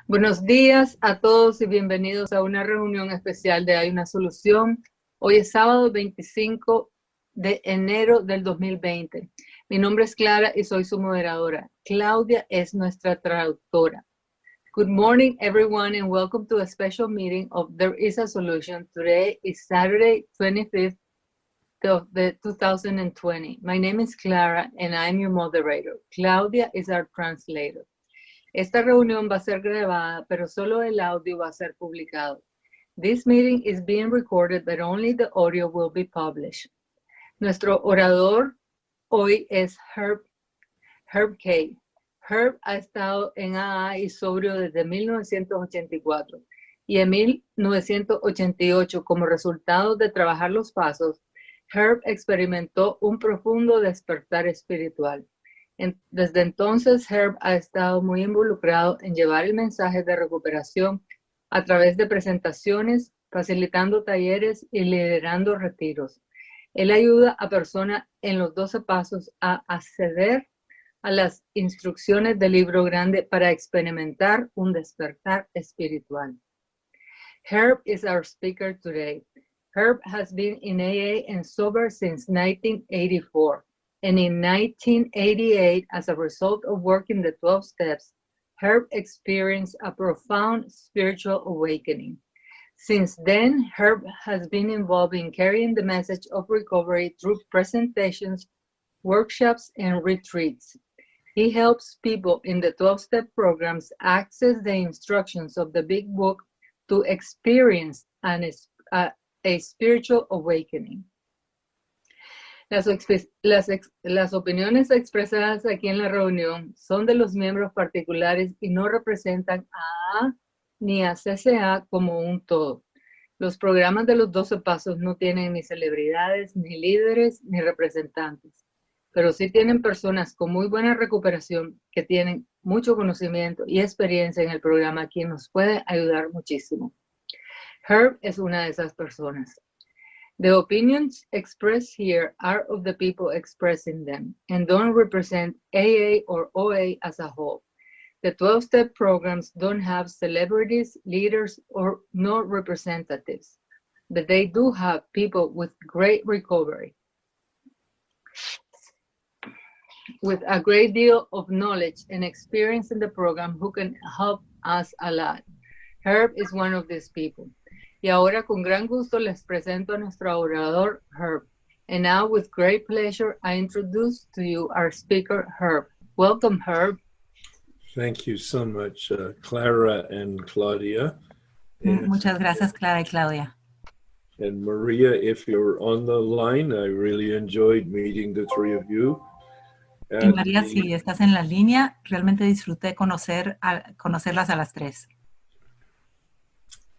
Buenos días a todos y bienvenidos a una reunión especial de Hay una Solución. Hoy es sábado 25 de enero del 2020. Mi nombre es Clara y soy su moderadora. Claudia es nuestra traductora. Good morning, everyone, and welcome to a special meeting of There is a Solution. Today is Saturday, 25th of the 2020. My name is Clara and I'm your moderator. Claudia is our translator. Esta reunión va a ser grabada, pero solo el audio va a ser publicado. This meeting is being recorded, but only the audio will be published. Nuestro orador hoy es Herb K. Herb ha estado en AA y sobrio desde 1984 y en 1988, como resultado de trabajar los pasos, Herb experimentó un profundo despertar espiritual. Desde entonces, Herb ha estado muy involucrado en llevar el mensaje de recuperación a través de presentaciones, facilitando talleres y liderando retiros. Él ayuda a personas en los 12 pasos a acceder a las instrucciones del libro grande para experimentar un despertar espiritual. Herb is our speaker today. Herb has been in AA and sober since 1984. And in 1988, as a result of working the 12 steps, Herb experienced a profound spiritual awakening. Since then, Herb has been involved in carrying the message of recovery through presentations, workshops, and retreats. He helps people in the 12-step programs access the instructions of the Big Book to experience a spiritual awakening. Las opiniones expresadas aquí en la reunión son de los miembros particulares y no representan a AA ni a CCA como un todo. Los programas de los 12 pasos no tienen ni celebridades, ni líderes, ni representantes, pero sí tienen personas con muy buena recuperación que tienen mucho conocimiento y experiencia en el programa, quien nos puede ayudar muchísimo. Herb es una de esas personas. The opinions expressed here are of the people expressing them and don't represent AA or OA as a whole. The 12-step programs don't have celebrities, leaders, or no representatives, but they do have people with great recovery, with a great deal of knowledge and experience in the program who can help us a lot. Herb is one of these people. Y ahora con gran gusto les presento a nuestro orador, Herb. And now with great pleasure, I introduce to you our speaker, Herb. Welcome, Herb. Thank you so much, Clara and Claudia. Muchas gracias, Clara y Claudia. And Maria, if you're on the line, I really enjoyed meeting the three of you. Y María, si estás en la línea, realmente disfruté conocerlas a las tres.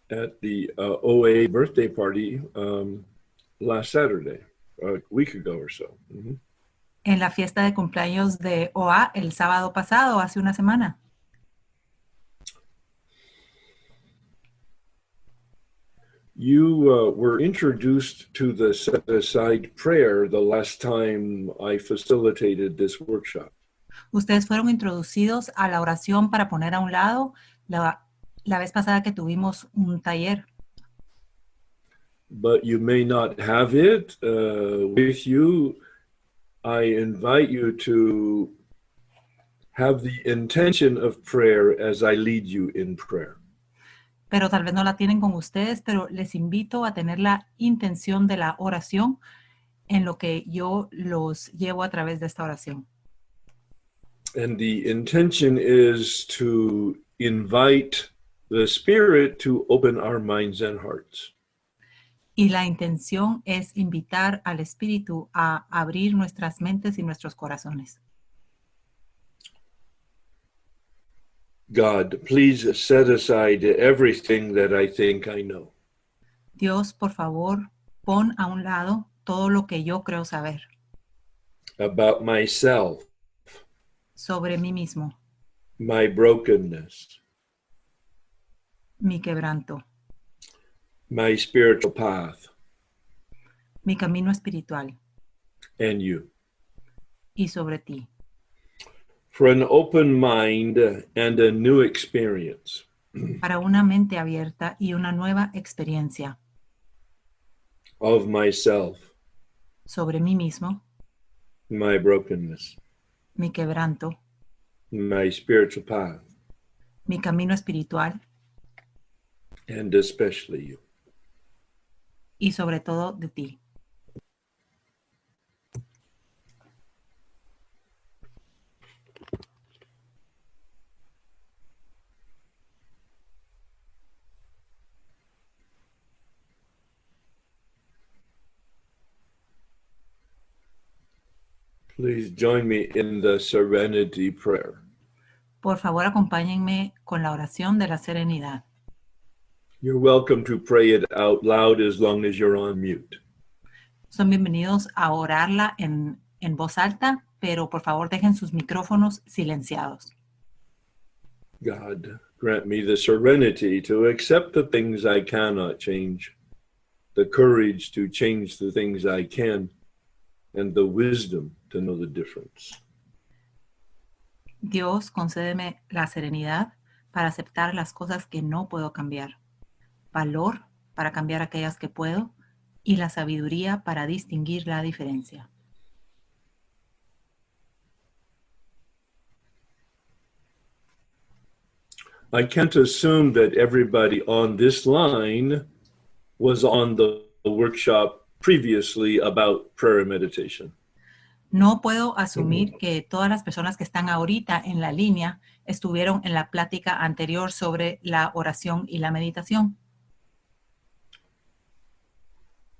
At the OA birthday party last Saturday, a week ago or so. Mm-hmm. En la fiesta de cumpleaños de OA el sábado pasado, hace una semana. You were introduced to the set-aside prayer the last time I facilitated this workshop. Ustedes fueron introducidos a la oración para poner a un lado la vez pasada que tuvimos un taller. But you may not have it with you. I invite you to have the intention of prayer as I lead you in prayer. Pero tal vez no la tienen con ustedes, pero les invito a tener la intención de la oración en lo que yo los llevo a través de esta oración. And the intention is to invite the Spirit to open our minds and hearts. Y la intención es invitar al Espíritu a abrir nuestras mentes y nuestros corazones. God, please set aside everything that I think I know. Dios, por favor, pon a un lado todo lo que yo creo saber. About myself. Sobre mí mismo. My brokenness. Mi quebranto. My spiritual path. Mi camino espiritual. And you. Y sobre ti. For an open mind and a new experience. para una mente abierta y una nueva experiencia of myself, sobre mí mismo, my brokenness, mi quebranto, my spiritual path, mi camino espiritual and especially you. y sobre todo de ti. Please join me in the serenity prayer. Por favor, acompáñenme con la oración de la serenidad. You're welcome to pray it out loud as long as you're on mute. Son bienvenidos a orarla en voz alta, pero por favor dejen sus micrófonos silenciados. God, grant me the serenity to accept the things I cannot change, the courage to change the things I can, and the wisdom to know the difference. Dios, concédeme la serenidad para aceptar las cosas que no puedo cambiar, valor para cambiar aquellas que puedo y la sabiduría para distinguir la diferencia. I can't assume that everybody on this line was on the workshop previously about prayer and meditation. No puedo asumir que todas las personas que están ahorita en la línea estuvieron en la plática anterior sobre la oración y la meditación.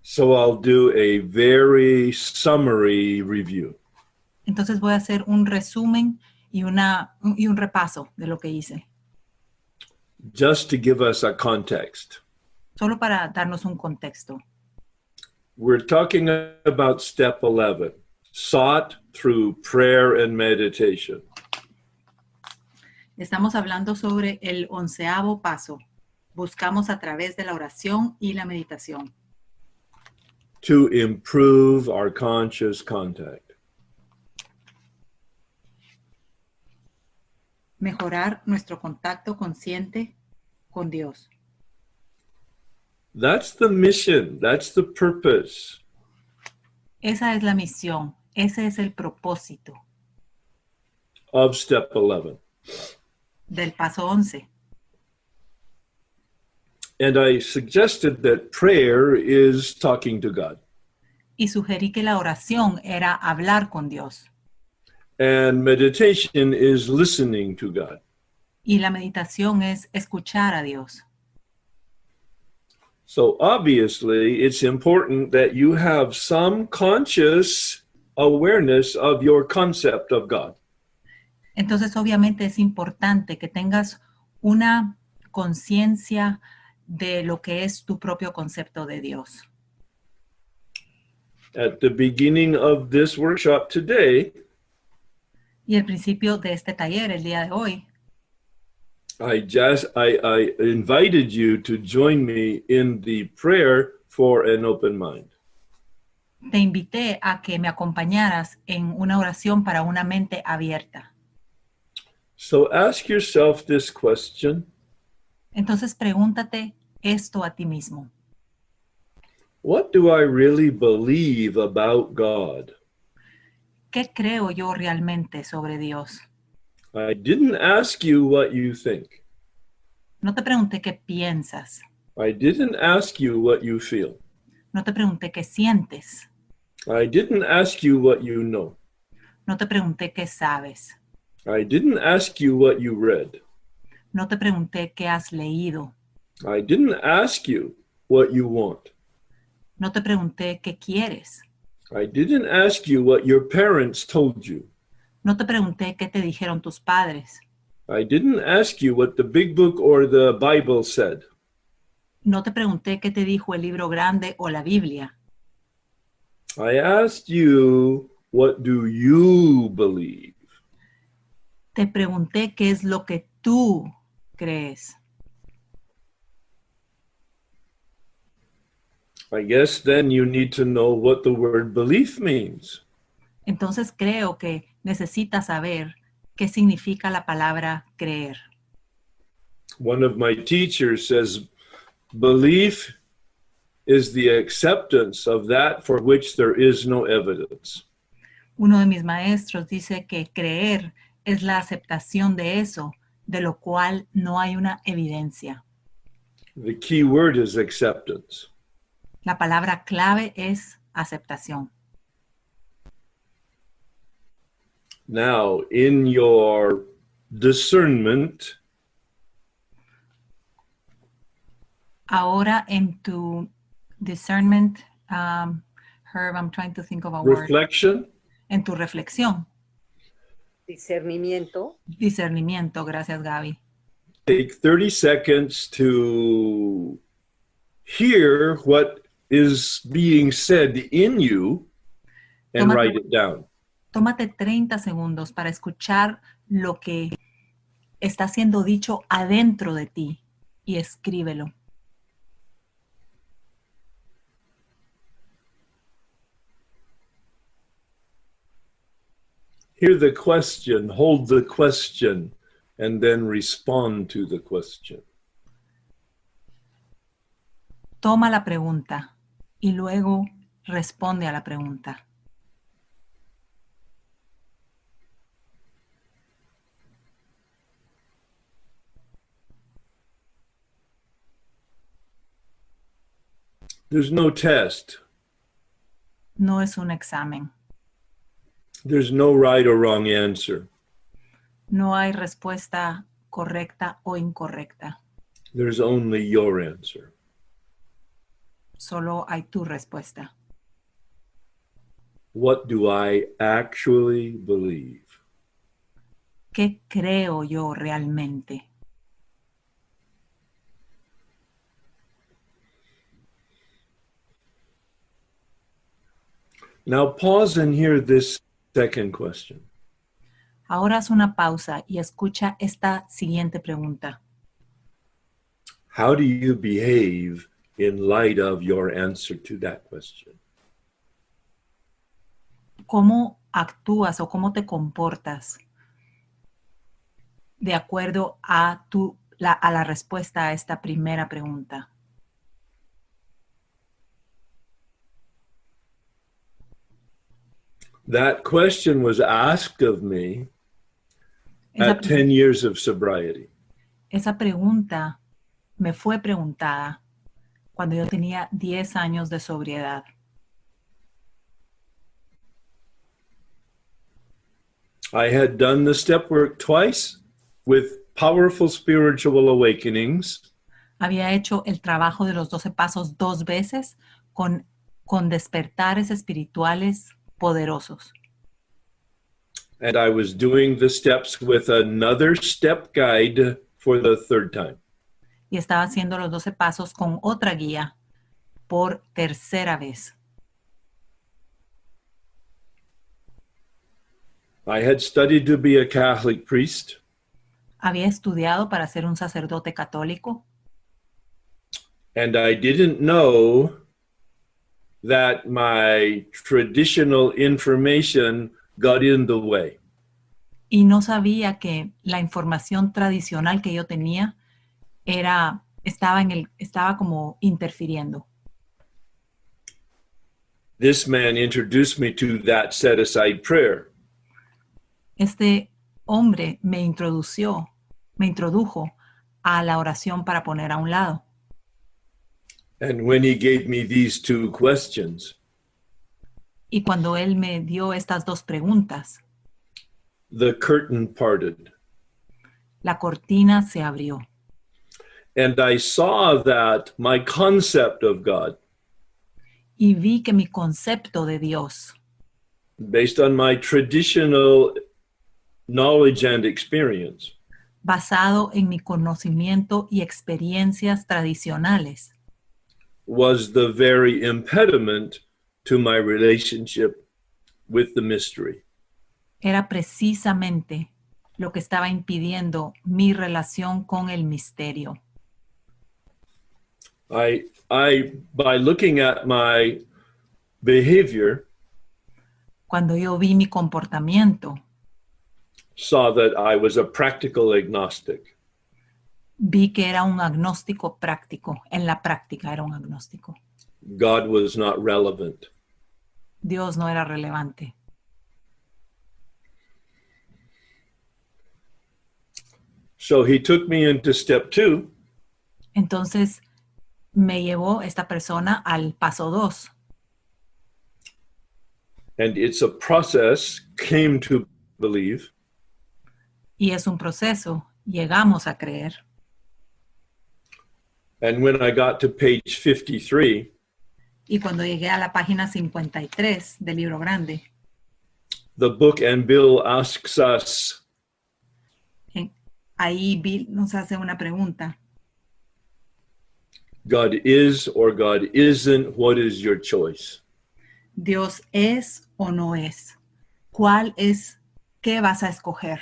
So I'll do a very summary review. Entonces voy a hacer un resumen y un repaso de lo que hice, Just to give us a context. solo para darnos un contexto. We're talking about step 11, sought through prayer and meditation. Estamos hablando sobre el 11º paso. Buscamos a través de la oración y la meditación. To improve our conscious contact. Mejorar nuestro contacto consciente con Dios. That's the mission. That's the purpose. Esa es la misión. Ese es el propósito Of step 11. del paso 11. And I suggested that prayer is talking to God. Y sugerí que la oración era hablar con Dios. And meditation is listening to God. Y la meditación es escuchar a Dios. So obviously, it's important that you have some conscious awareness of your concept of God. Entonces, obviamente es importante que tengas una conciencia de lo que es tu propio concepto de Dios. At the beginning of this workshop today, Y el principio de este taller, el día de hoy, I invited you to join me in the prayer for an open mind. te invité a que me acompañaras en una oración para una mente abierta. So ask yourself this question: Entonces, pregúntate esto a ti mismo. what do I really believe about God? ¿Qué creo yo realmente sobre Dios? I didn't ask you what you think. No te pregunté qué piensas. I didn't ask you what you feel. No te pregunté qué sientes. I didn't ask you what you know. No te pregunté qué sabes. I didn't ask you what you read. No te pregunté qué has leído. I didn't ask you what you want. No te pregunté qué quieres. I didn't ask you what your parents told you. No te pregunté qué te dijeron tus padres. I didn't ask you what the big book or the Bible said. No te pregunté qué te dijo el libro grande o la Biblia. I asked you, what do you believe? Te pregunté qué es lo que tú crees. I guess then you need to know what the word belief means. Entonces creo que necesitas saber qué significa la palabra creer. One of my teachers says, belief is the acceptance of that for which there is no evidence. Uno de mis maestros dice que creer es la aceptación de eso, de lo cual no hay una evidencia. The key word is acceptance. La palabra clave es aceptación. Now, in your discernment, Ahora en tu discernment, Herb, I'm trying to think of a word. reflection, En tu reflexión, Discernimiento. discernimiento, gracias Gaby. take 30 seconds to hear what is being said in you and write it down. Tómate 30 segundos para escuchar lo que está siendo dicho adentro de ti y escríbelo. Hear the question, hold the question, and then respond to the question. Toma la pregunta y luego responde a la pregunta. There's no test. No es un examen. There's no right or wrong answer. No hay respuesta correcta o incorrecta. There's only your answer. Solo hay tu respuesta. What do I actually believe? ¿Qué creo yo realmente? Now pause and hear this second question. Ahora haz una pausa y escucha esta siguiente pregunta. How do you behave in light of your answer to that question? ¿Cómo actúas o cómo te comportas de acuerdo a la respuesta a esta primera pregunta? That question was asked of me at 10 years of sobriety. Esa pregunta me fue preguntada cuando yo tenía 10 años de sobriedad. I had done the step work twice with powerful spiritual awakenings. Había hecho el trabajo de los 12 pasos 2 veces con despertares espirituales poderosos. And I was doing the steps with another step guide for the third time. Y estaba haciendo los 12 pasos con otra guía por tercera vez. I had studied to be a Catholic priest. Había estudiado para ser un sacerdote católico. And I didn't know that my traditional information got in the way. Y no sabía que la información tradicional que yo tenía estaba como interfiriendo. This man introduced me to that set-aside prayer. Este hombre me introdujo a la oración para poner a un lado. And when he gave me these two questions, Y cuando él me dio estas 2 preguntas, the curtain parted. la cortina se abrió. And I saw that my concept of God, Y vi que mi concepto de Dios, based on my traditional knowledge and experience, basado en mi conocimiento y experiencias tradicionales, was the very impediment to my relationship with the mystery. era precisamente lo que estaba impidiendo mi relación con el misterio. By looking at my behavior, Cuando yo vi mi comportamiento, saw that I was a practical agnostic. Vi que era un agnóstico práctico. En la práctica era un agnóstico. God was not relevant. Dios no era relevante. So he took me into step 2. Entonces me llevó esta persona al paso 2. And it's a process, came to believe, Y es un proceso. Llegamos a creer. and when I got to page 53, Y cuando llegué a la página 53 del libro grande, the book and Bill asks us, ahí Bill nos hace una pregunta. God is or God isn't, what is your choice? ¿Dios es o no es? ¿Cuál es? ¿Qué vas a escoger?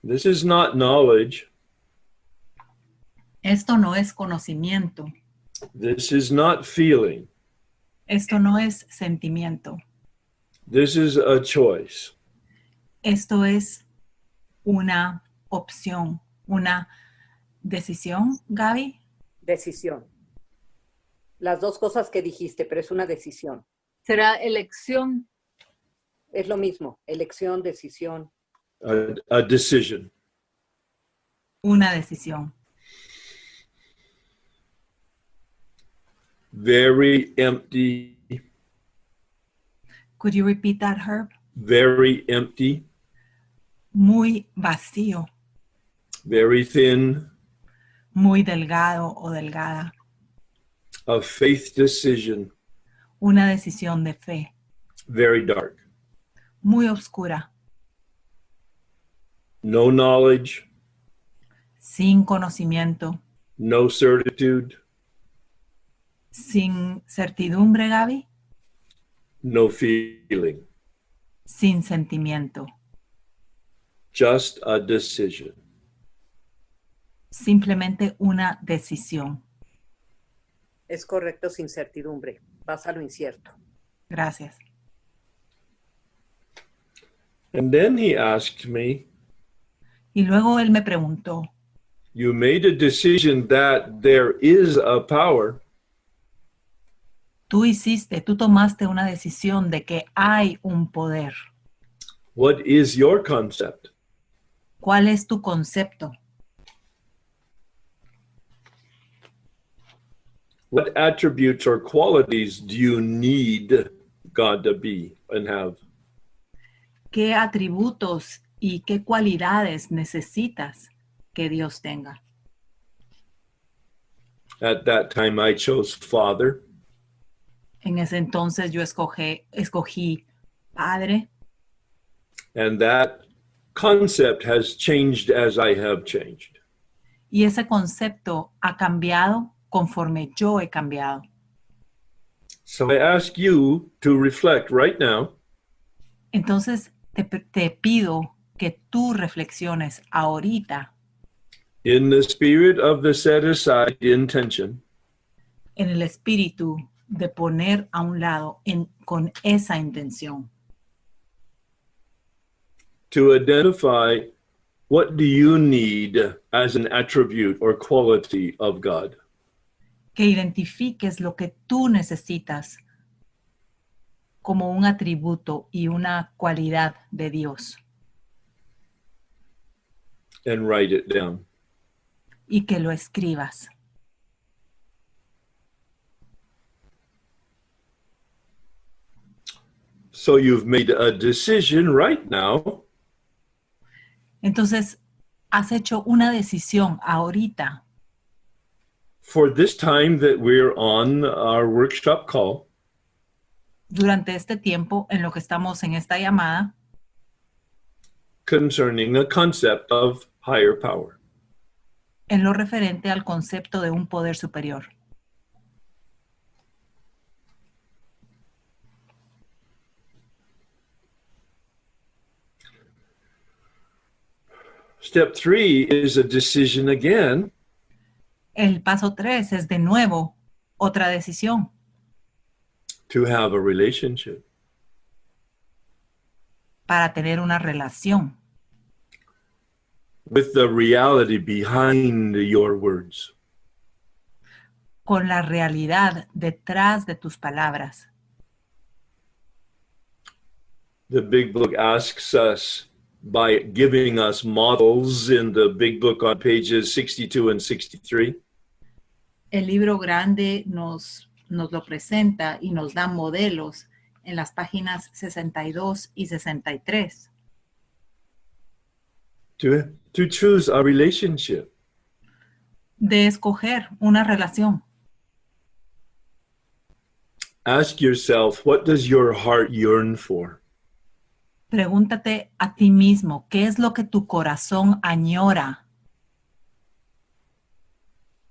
This is not knowledge. Esto no es conocimiento. This is not feeling. Esto no es sentimiento. This is a choice. Esto es una opción, una decisión, Gaby. Decisión. Las dos cosas que dijiste, pero es una decisión. ¿Será elección? Es lo mismo, elección, decisión. A decision. Una decisión. Very empty, Could you repeat that, Herb? very empty, Muy vacío, very thin, muy delgado o delgada. a faith decision, Una decisión de fe. very dark. Muy oscura, No knowledge, sin conocimiento, no certitude, sin certidumbre, Gaby, no feeling. sin sentimiento. Just a decision. Simplemente una decisión. Es correcto, sin certidumbre. Vas a lo incierto. Gracias. And then he asked me, Y luego él me preguntó, you made a decision that there is a power. tú tomaste una decisión de que hay un poder. What is your concept? ¿Cuál es tu concepto? What attributes or qualities do you need God to be and have? ¿Qué atributos y qué cualidades necesitas que Dios tenga? At that time, I chose Father. En ese entonces yo escogí Padre, And that concept has changed as I have changed. y ese concepto ha cambiado conforme yo he cambiado. So I ask you to reflect right now. Entonces te pido que tú reflexiones ahorita In the spirit of the set aside intention, en el espíritu de poner a un lado con esa intención. to identify what do you need as an attribute or quality of God. Que identifiques lo que tú necesitas como un atributo y una cualidad de Dios And write it down. y que lo escribas. So you've made a decision right now Entonces, has hecho una decisión ahorita for this time that we're on our workshop call durante este tiempo en lo que estamos en esta llamada concerning a concept of higher power. en lo referente al concepto de un poder superior. Step 3 is a decision again El paso 3 es de nuevo otra decisión to have a relationship. para tener una relación. with the reality behind your words. Con la realidad detrás de tus palabras. The Big Book asks us by giving us models in the Big Book on pages 62 and 63. El libro grande nos lo presenta y nos da modelos en las páginas 62 y 63. To choose a relationship. De escoger una relación. Ask yourself, what does your heart yearn for? Pregúntate a ti mismo, ¿qué es lo que tu corazón añora?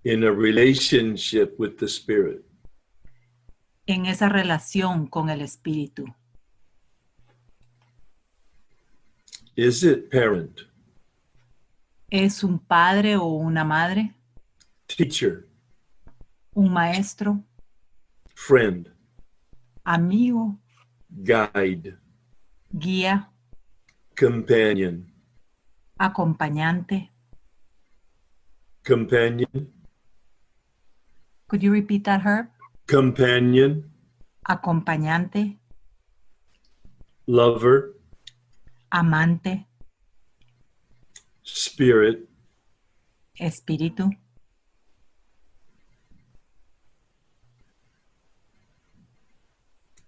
In a relationship with the Spirit. En esa relación con el Espíritu. Is it parent? ¿Es un padre o una madre? Teacher? ¿Un maestro? Friend? ¿Amigo? Guide? ¿Guía? Companion? ¿Acompañante? Companion? Could you repeat that, Herb? Companion? Acompañante, Lover? amante, Spirit? espíritu.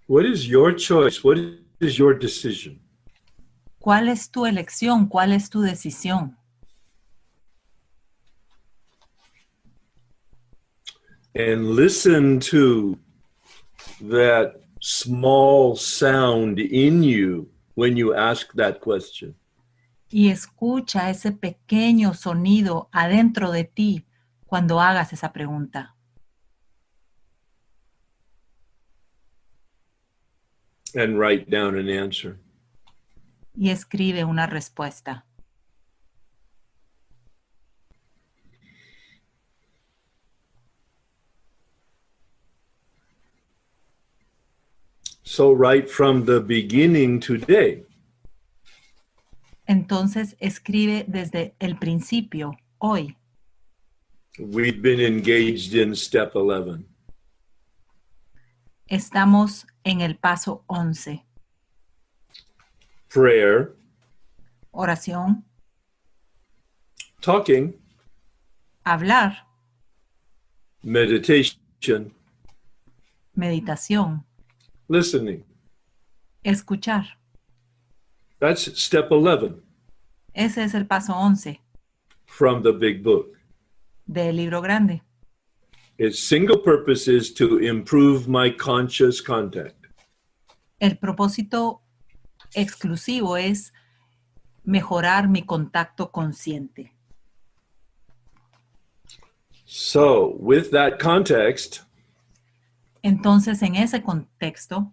What is your choice? What is your decision? ¿Cuál es tu elección? ¿Cuál es tu decisión? And listen to that small sound in you when you ask that question. Y escucha ese pequeño sonido adentro de ti cuando hagas esa pregunta. And write down an answer. Y escribe una respuesta. So right from the beginning today, Entonces escribe desde el principio, hoy. we've been engaged in step 11. Estamos en el paso 11. Prayer, Oración, talking, hablar, meditation, meditación, listening. escuchar. That's step 11 Ese es el paso 11 from the Big Book. del libro grande. Its single purpose is to improve my conscious contact. El propósito exclusivo es mejorar mi contacto consciente. So, with that context, Entonces, en ese contexto,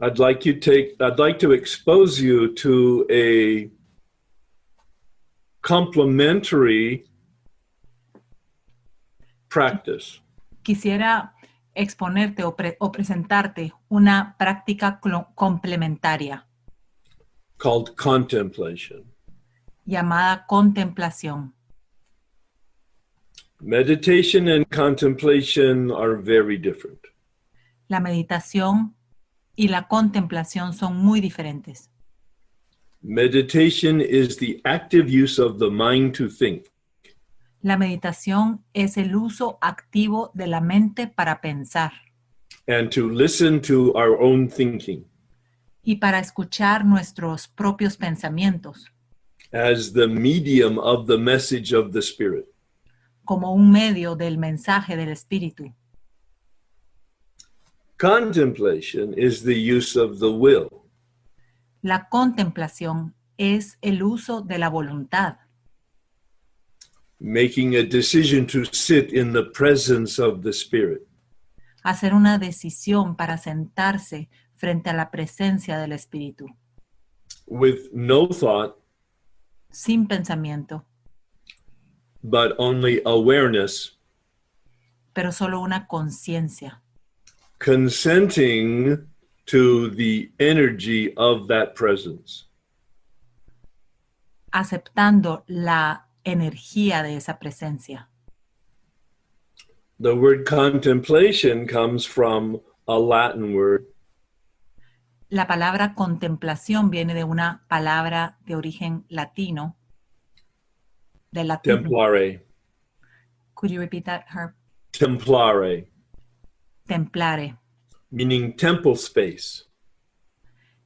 I'd like to expose you to a complementary practice. quisiera exponerte o presentarte una práctica complementaria Called contemplation. llamada contemplación. Meditation and contemplation are very different. La meditación y la contemplación son muy diferentes. Meditation is the active use of the mind to think. La meditación es el uso activo de la mente para pensar And to listen to our own thinking y para escuchar nuestros propios pensamientos as the medium of the message of the Spirit. como un medio del mensaje del Espíritu. Contemplation is the use of the will. La contemplación es el uso de la voluntad, Making a decision to sit in the presence of the Spirit. hacer una decisión para sentarse frente a la presencia del Espíritu, With no thought, sin pensamiento, but only awareness, pero solo una conciencia, consenting to the energy of that presence. aceptando la energía de esa presencia. The word contemplation comes from a Latin word, La palabra contemplación viene de una palabra de origen latino, del latín. templare. Could you repeat that, Herb? Templare, Templare, meaning temple space.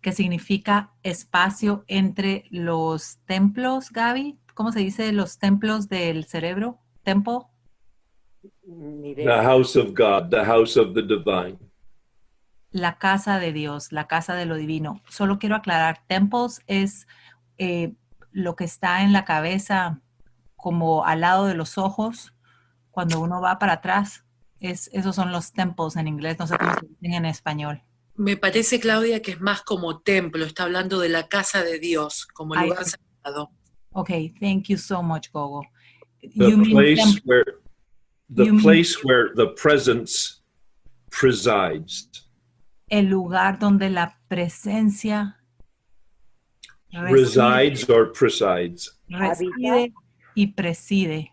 que significa espacio entre los templos, Gaby. ¿Cómo se dice los templos del cerebro? ¿Temple? Ni The idea. house of God, the house of the divine. La casa de Dios, la casa de lo divino. Solo quiero aclarar, temples es lo que está en la cabeza, como al lado de los ojos, cuando uno va para atrás. Esos son los temples en inglés, no sé cómo se dicen en español. Me parece, Claudia, que es más como templo, está hablando de la casa de Dios, como Ay, lugar sagrado. Okay, thank you so much, Gogo. The You mean place where the you mean- place where the presence presides. el lugar donde la presencia Resides or presides. reside y preside.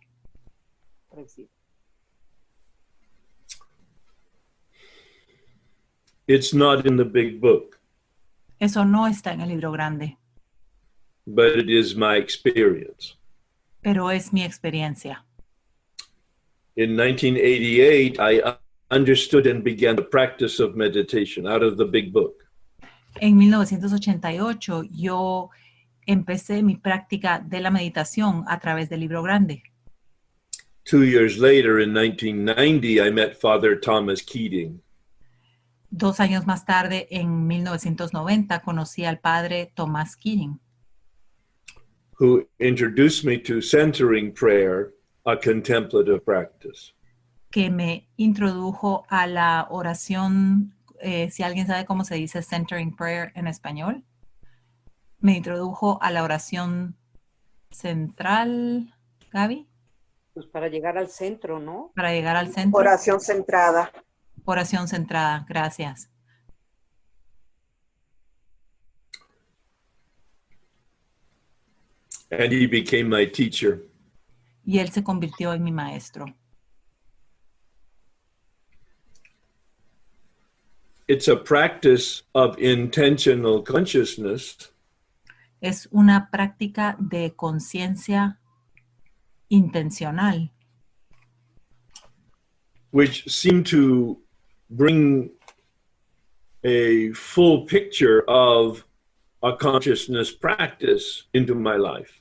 It's not in the big book, Eso no está en el libro grande, but it is my experience. pero es mi experiencia. In 1988, I understood and began the practice of meditation out of the big book. En 1988 yo empecé mi práctica de la meditación a través del libro grande. 2 years later, in 1990, I met Father Thomas Keating. 2 años más tarde, en 1990, conocí al padre Tomás Keating, who introduced me to centering prayer, a contemplative practice. que me introdujo a la oración, si alguien sabe cómo se dice centering prayer en español, me introdujo a la oración central, Gaby, Pues para llegar al centro, ¿no? para llegar al centro. Oración centrada. Oración centrada, gracias. And he became my teacher. Y él se convirtió en mi maestro. It's a practice of intentional consciousness Es una práctica de conciencia intencional which seemed to bring a full picture of a consciousness practice into my life.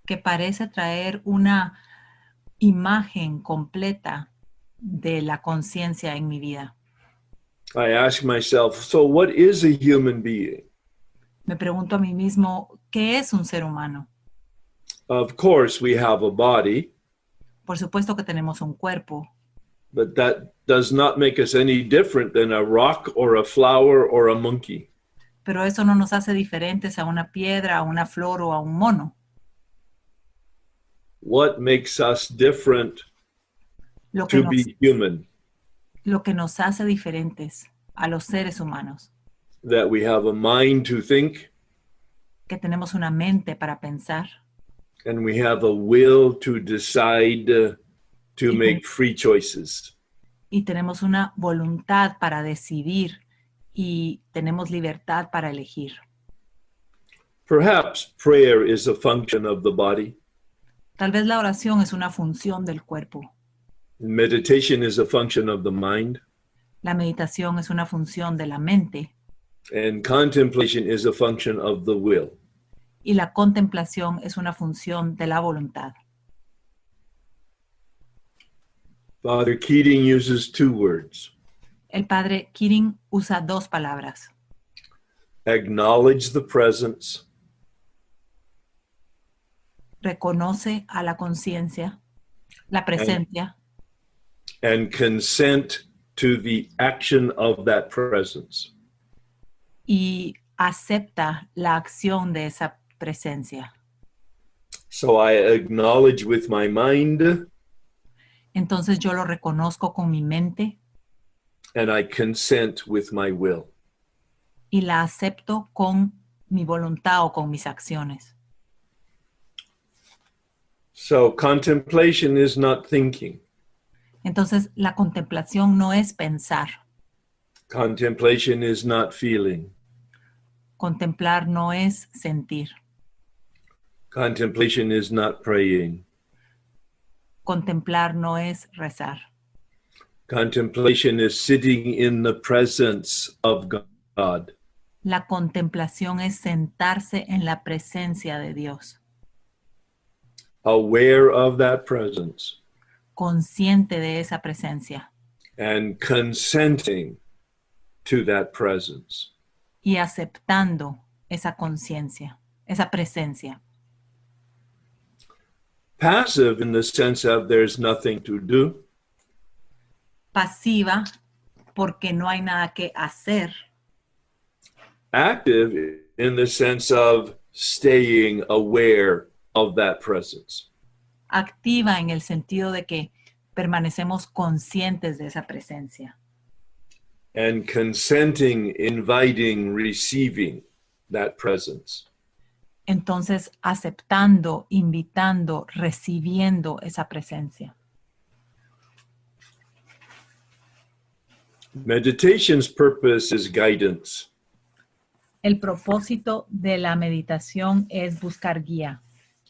que parece traer una imagen completa de la conciencia en mi vida. I ask myself, so what is a human being? Me pregunto a mí mismo, ¿qué es un ser humano? Of course, we have a body, Por supuesto que tenemos un cuerpo, but that does not make us any different than a rock or a flower or a monkey. pero eso no nos hace diferentes a una piedra, a una flor o a un mono. What makes us different Lo que to be human? lo que nos hace diferentes a los seres humanos, That we have a mind to think que tenemos una mente para pensar and we have a will to decide to make free choices. y tenemos una voluntad para decidir y tenemos libertad para elegir. Perhaps prayer is a function of the body. Tal vez la oración es una función del cuerpo, Meditation is a function of the mind. la meditación es una función de la mente And contemplation is a function of the will. y la contemplación es una función de la voluntad. Father Keating uses 2 words. El padre Keating usa 2 palabras, Acknowledge the presence reconoce a la conciencia, la presencia and consent to the action of that presence. y acepta la acción de esa presencia. So I acknowledge with my mind Entonces yo lo reconozco con mi mente and I consent with my will. y la acepto con mi voluntad o con mis acciones. So contemplation is not thinking. Entonces, la contemplación no es pensar. Contemplation is not feeling. Contemplar no es sentir. Contemplation is not praying. Contemplar no es rezar. Contemplation is sitting in the presence of God. La contemplación es sentarse en la presencia de Dios. Aware of that presence. Consciente de esa presencia. And consenting to that presence. Y aceptando esa conciencia, esa presencia. Passive in the sense of there's nothing to do. Pasiva porque no hay nada que hacer. Active in the sense of staying aware of that presence. Activa en el sentido de que permanecemos conscientes de esa presencia. And consenting, inviting, receiving that presence. Entonces, aceptando, invitando, recibiendo esa presencia. Meditation's purpose is guidance. El propósito de la meditación es buscar guía.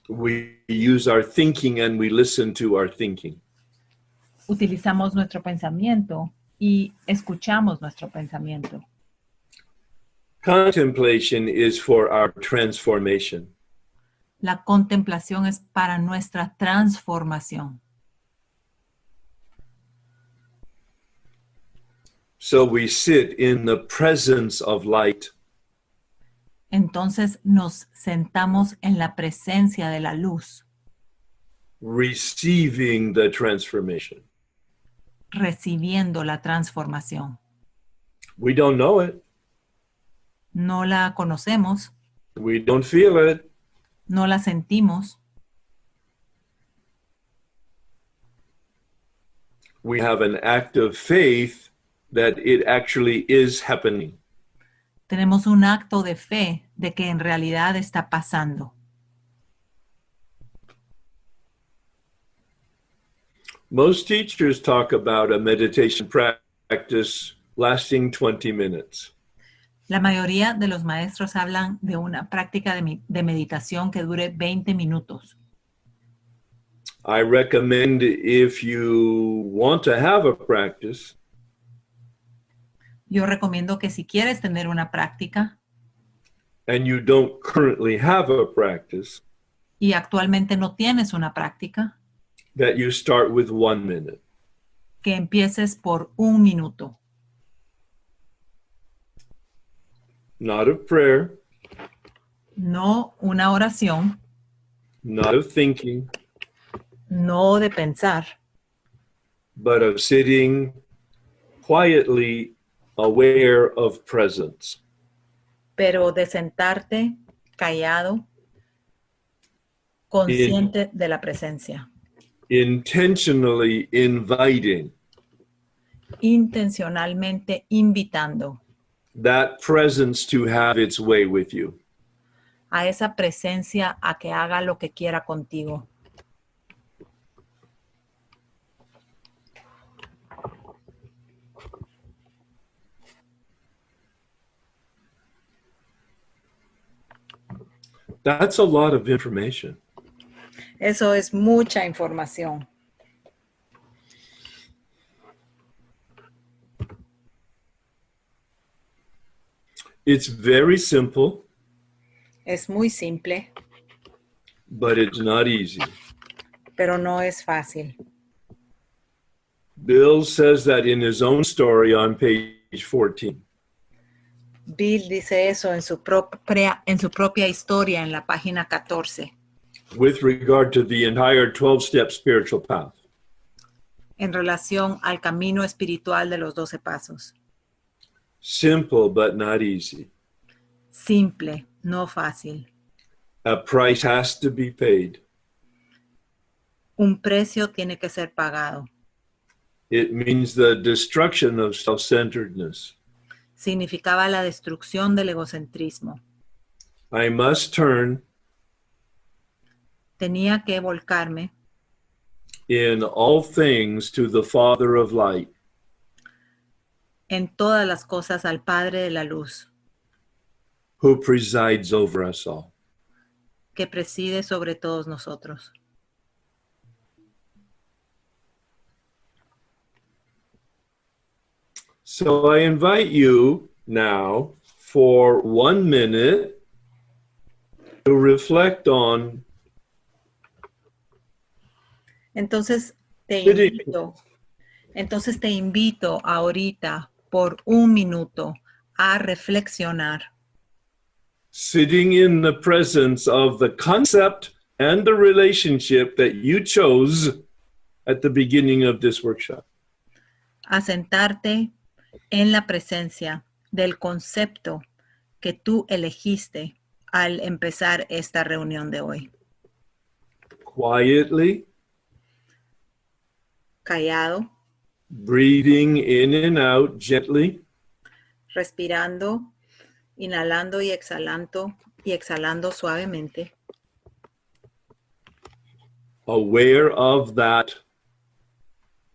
We use our thinking and we listen to our thinking. Utilizamos nuestro pensamiento y escuchamos nuestro pensamiento. Contemplation is for our transformation. La contemplación es para nuestra transformación. So we sit in the presence of light. Entonces nos sentamos en la presencia de la luz, Receiving the transformation. recibiendo la transformación. We don't know it. No la conocemos, We don't feel it. no la sentimos, We have an act of faith that it actually is happening. tenemos un acto de fe de que en realidad está pasando. Most teachers talk about a meditation practice lasting 20 minutes. La mayoría de los maestros hablan de una práctica de meditación que dure 20 minutos. I recommend if you want to have a practice, Yo recomiendo que si quieres tener una práctica and you don't currently have a practice, y actualmente no tienes una práctica, that you start with 1 minute. que empieces por 1 minuto. Not of prayer, No una oración, not of thinking, no de pensar, but of sitting quietly aware of presence. pero de sentarte callado, consciente de la presencia, Intentionally inviting intencionalmente invitando that presence to have its way with you. a esa presencia a que haga lo que quiera contigo. That's a lot of information. Eso es mucha información. It's very simple, Es muy simple, but it's not easy. pero no es fácil. Bill says that in his own story on page 14. Bill dice eso en su propia historia en la página 14, With regard to the entire 12-step spiritual path. en relación al camino espiritual de los 12 pasos. Simple, but not easy. Simple, no fácil. A price has to be paid. Un precio tiene que ser pagado. It means the destruction of self-centeredness. Significaba la destrucción del egocentrismo. I must turn tenía que volcarme in all things to the Father of light, en todas las cosas al Padre de la luz, who presides over us all. que preside sobre todos nosotros. So I invite you now for 1 minute to reflect on Entonces Sitting. te invito ahorita por 1 minuto a reflexionar, sitting in the presence of the concept and the relationship that you chose at the beginning of this workshop. a sentarte en la presencia del concepto que tú elegiste al empezar esta reunión de hoy. Quietly, Callado, breathing in and out gently, respirando, inhalando y exhalando suavemente, aware of that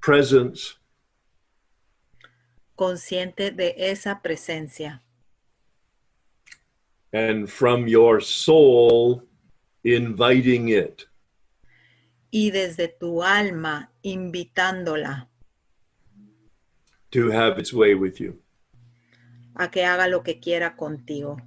presence, consciente de esa presencia and from your soul, inviting it. y desde tu alma invitándola To have its way with you. a que haga lo que quiera contigo.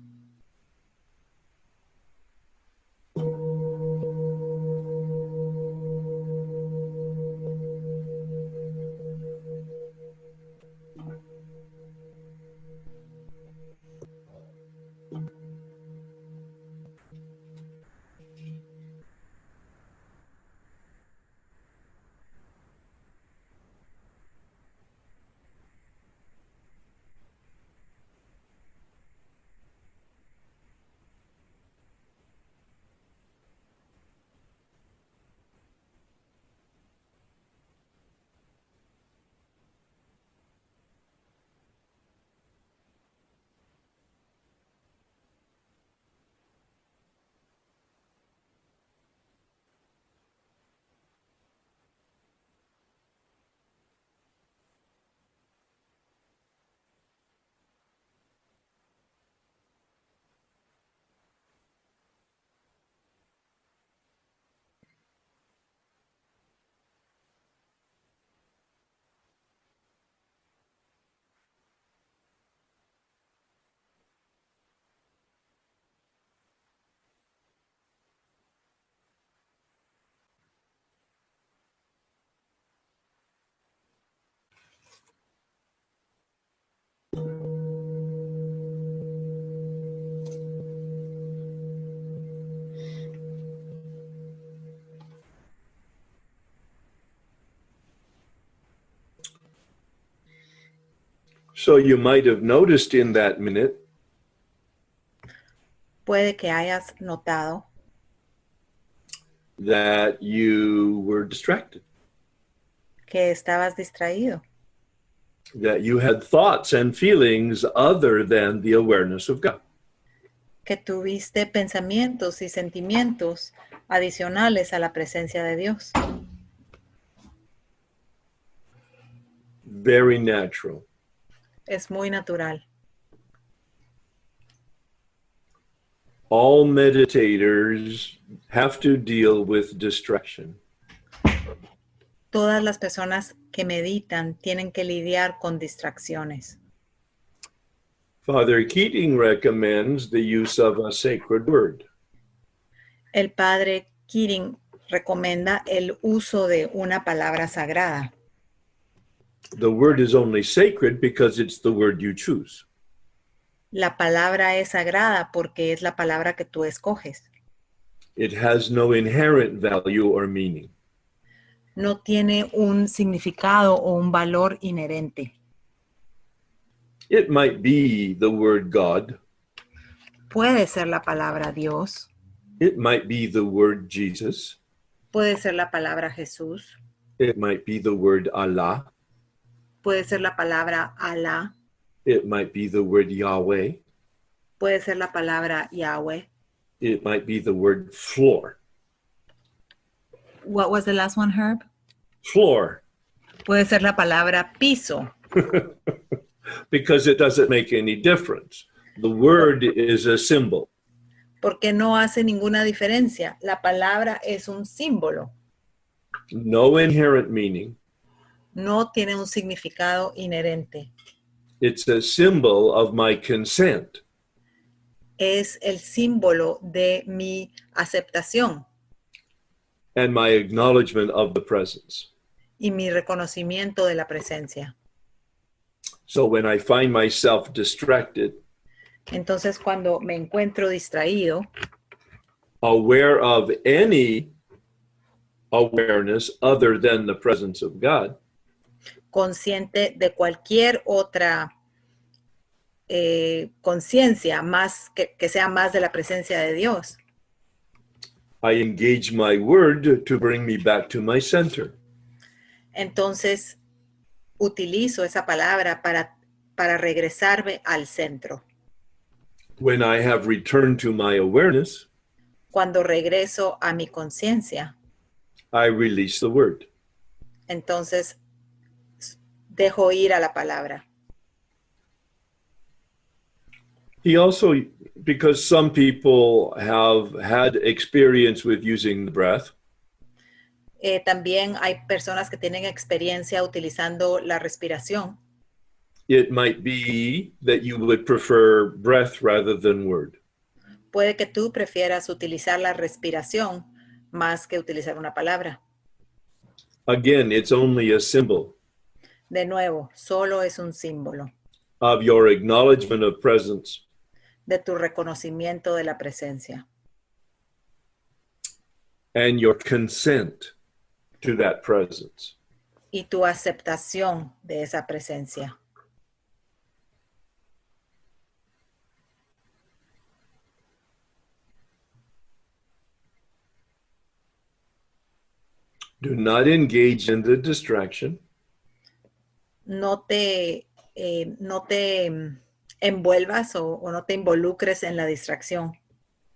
So you might have noticed in that minute Puede que hayas notado that you were distracted, que estabas distraído, that you had thoughts and feelings other than the awareness of God. que tuviste pensamientos y sentimientos adicionales a la presencia de Dios. Very natural. Es muy natural. All meditators have to deal with distraction. Todas las personas que meditan tienen que lidiar con distracciones. Father Keating recommends the use of a sacred word. El padre Keating recomienda el uso de una palabra sagrada. The word is only sacred because it's the word you choose. La palabra es sagrada porque es la palabra que tú escoges. It has no inherent value or meaning. No tiene un significado o un valor inherente. It might be the word God. Puede ser la palabra Dios. It might be the word Jesus. Puede ser la palabra Jesús. It might be the word Allah. Puede ser la palabra Alá. It might be the word Yahweh. Puede ser la palabra Yahweh. It might be the word floor. What was the last one, Herb? Floor. Puede ser la palabra piso. Because it doesn't make any difference. The word is a symbol. Porque no hace ninguna diferencia. La palabra es un símbolo. No inherent meaning. No tiene un significado inherente. It's a symbol of my consent. Es el símbolo de mi aceptación And my acknowledgement of the presence. y mi reconocimiento de la presencia. So when I find myself distracted, Entonces, cuando me encuentro distraído, aware of any awareness other than the presence of God, consciente de cualquier otra conciencia más que sea más de la presencia de Dios, I engage my word to bring me back to my center. entonces utilizo esa palabra para regresarme al centro. When I have returned to my awareness, Cuando regreso a mi conciencia, I release the word. entonces dejo ir a la palabra. He also, because some people have had experience with using the breath, También hay personas que tienen experiencia utilizando la respiración. it might be that you would prefer breath rather than word. Puede que tú prefieras utilizar la respiración más que utilizar una palabra. Again, it's only a symbol De nuevo, solo es un símbolo of your acknowledgement of presence de tu reconocimiento de la presencia and your consent to that presence. y tu aceptación de esa presencia. Do not engage in the distraction. No te envuelvas o no te involucres en la distracción.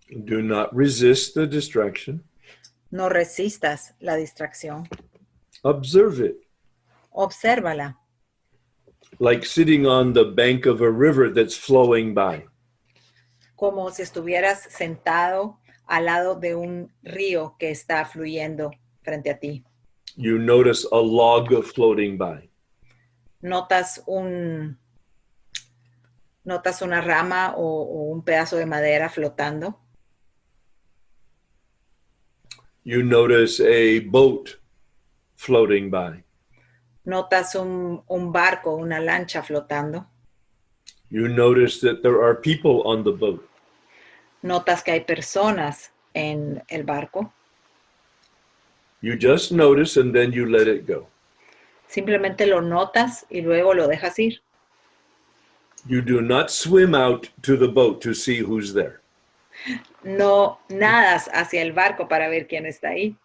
Do not resist the distraction. No resistas la distracción. Observe it, Obsérvala, like sitting on the bank of a river that's flowing by. como si estuvieras sentado al lado de un río que está fluyendo frente a ti. You notice a log floating by. Notas una rama o un pedazo de madera flotando. You notice a boat floating by. Notas un barco, una lancha flotando. You notice that there are people on the boat. Notas que hay personas en el barco. You just notice and then you let it go. Simplemente lo notas y luego lo dejas ir. You do not swim out to the boat to see who's there. No nadas hacia el barco para ver quién está ahí.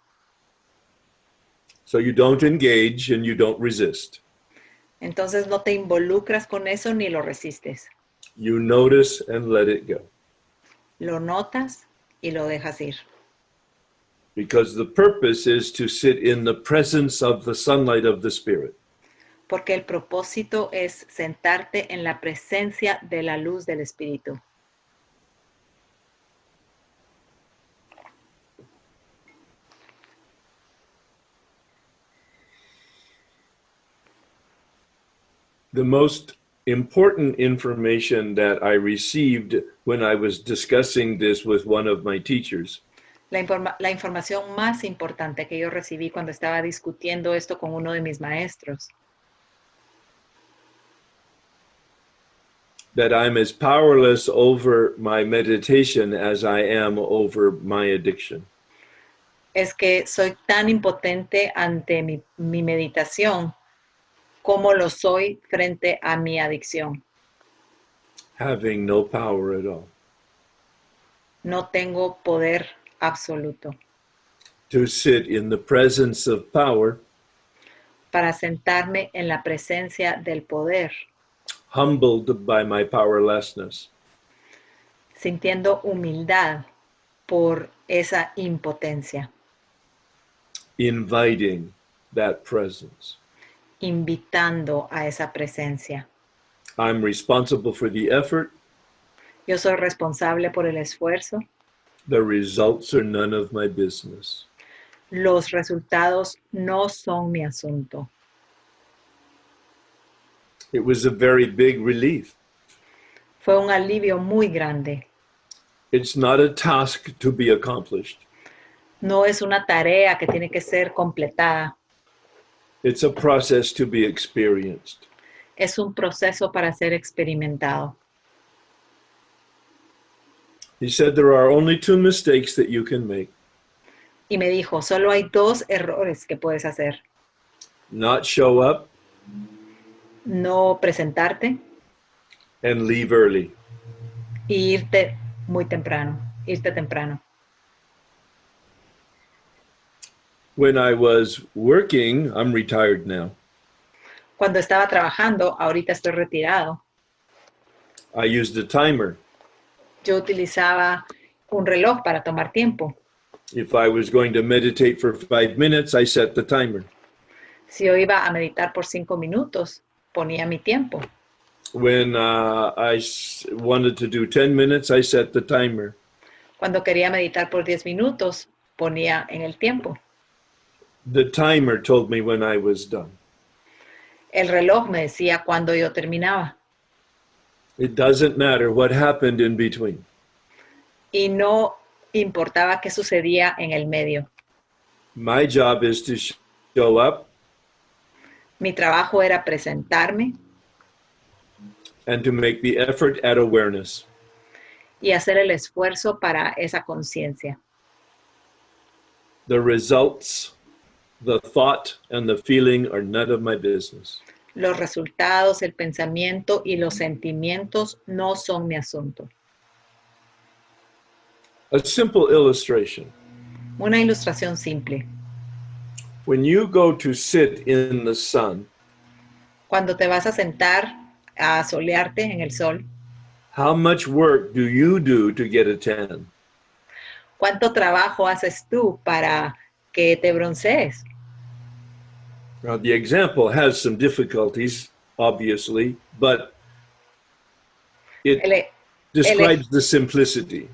So you don't engage and you don't resist. Entonces no te involucras con eso ni lo resistes. You notice and let it go. Lo notas y lo dejas ir. Because the purpose is to sit in the presence of the sunlight of the Spirit. Porque el propósito es sentarte en la presencia de la luz del Espíritu. The most important information that I received when I was discussing this with one of my teachers La información más importante que yo recibí cuando estaba discutiendo esto con uno de mis maestros, that I'm as powerless over my meditation as I am over my addiction. es que soy tan impotente ante mi meditación como lo soy frente a mi adicción. Having no power at all. No tengo poder absoluto To sit in the presence of power, para sentarme en la presencia del poder, humbled by my powerlessness. sintiendo humildad por esa impotencia. inviting that presence. invitando a esa presencia. I'm responsible for the effort. Yo soy responsable por el esfuerzo. The results are none of my business. Los resultados no son mi asunto. It was a very big relief. Fue un alivio muy grande. It's not a task to be accomplished. No es una tarea que tiene que ser completada. It's a process to be experienced. Es un proceso para ser experimentado. He said there are only two mistakes that you can make. Y me dijo, solo hay 2 errores que puedes hacer. Not show up No presentarte and leave early. y irte muy temprano. Irte temprano. When I was working, I'm retired now. Cuando estaba trabajando, ahorita estoy retirado, I used a timer. yo utilizaba un reloj para tomar tiempo. If I was going to meditate for 5 minutes, I set the timer. Si yo iba a meditar por 5 minutos, ponía mi tiempo. When wanted to do 10 minutes, I set the timer. Cuando quería meditar por 10 minutos, ponía en el tiempo. The timer told me when I was done. El reloj me decía cuando yo terminaba. It doesn't matter what happened in between. Y no importaba qué sucedía en el medio. My job is to show up Mi trabajo era presentarme and to make the effort at awareness. y hacer el esfuerzo para esa conciencia. The results, the thought, and the feeling are none of my business. Los resultados, el pensamiento y los sentimientos no son mi asunto. A simple illustration. Una ilustración simple. When you go to sit in the sun, Cuando te vas a sentar a solearte en el sol, how much work do you do to get a tan? ¿cuánto trabajo haces tú para que te broncees? Now, the example has some difficulties, obviously, but it El, describes the simplicity.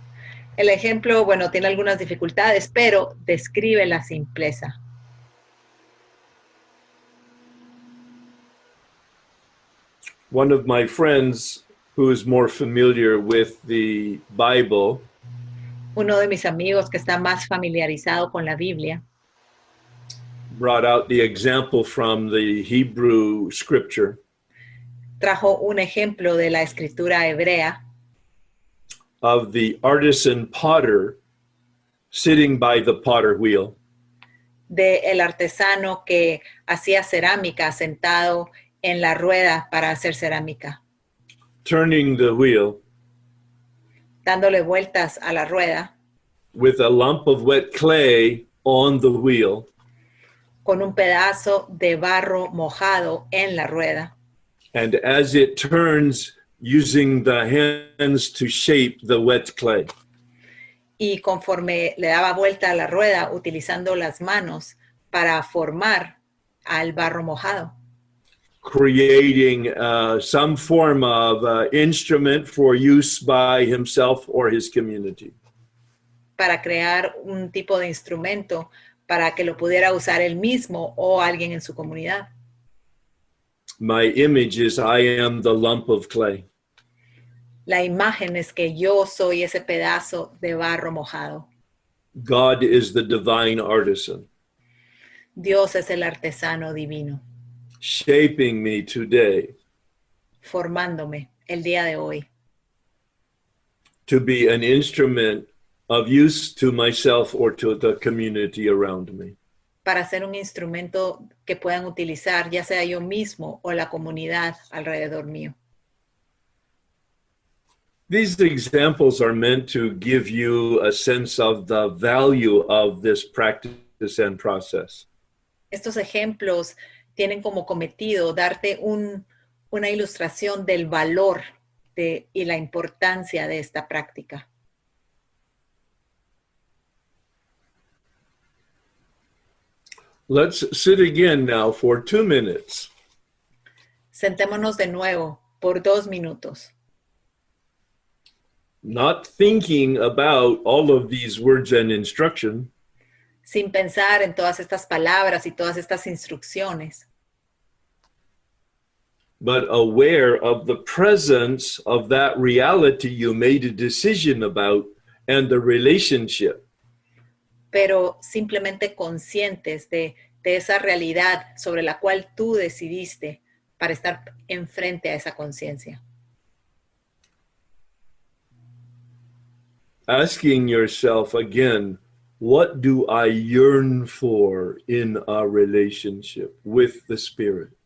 el ejemplo, bueno, tiene algunas dificultades, pero describe la simpleza. One of my friends who is more familiar with the Bible Uno de mis amigos que está más familiarizado con la Biblia brought out the example from the Hebrew scripture trajo un ejemplo de la escritura hebrea of the artisan potter sitting by the potter wheel, de el artesano que hacía cerámica sentado en la rueda para hacer cerámica, turning the wheel dándole vueltas a la rueda with a lump of wet clay on the wheel, con un pedazo de barro mojado en la rueda. and as it turns, using the hands to shape the wet clay. Y conforme le daba vuelta a la rueda, utilizando las manos para formar al barro mojado, Creating some form of instrument for use by himself or his community. para crear un tipo de instrumento para que lo pudiera usar él mismo o alguien en su comunidad. My image is I am the lump of clay. La imagen es que yo soy ese pedazo de barro mojado. God is the divine artisan, Dios es el artesano divino, shaping me today formándome el día de hoy to be an instrument of use to myself or to the community around me. para ser un instrumento que puedan utilizar ya sea yo mismo o la comunidad alrededor mío. These examples are meant to give you a sense of the value of this practice and process. Estos ejemplos tienen como cometido darte una ilustración del valor y la importancia de esta práctica. Let's sit again now for 2 minutes. Sentémonos de nuevo por 2 minutos, Not thinking about all of these words and instruction, sin pensar en todas estas palabras y todas estas instrucciones, but aware of the presence of that reality you made a decision about and the relationship. pero simplemente conscientes de esa realidad sobre la cual tú decidiste para estar enfrente a esa conciencia. Asking yourself again, what do I yearn for in a relationship with the Spirit?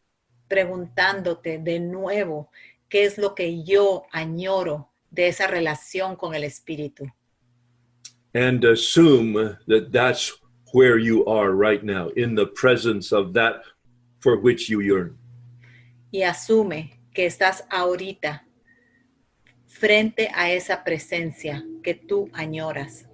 Preguntándote de nuevo qué es lo que yo añoro de esa relación con el Espíritu. And assume that that's where you are right now, in the presence of that for which you yearn. Y asume que estás ahorita frente a esa presencia que tú añoras.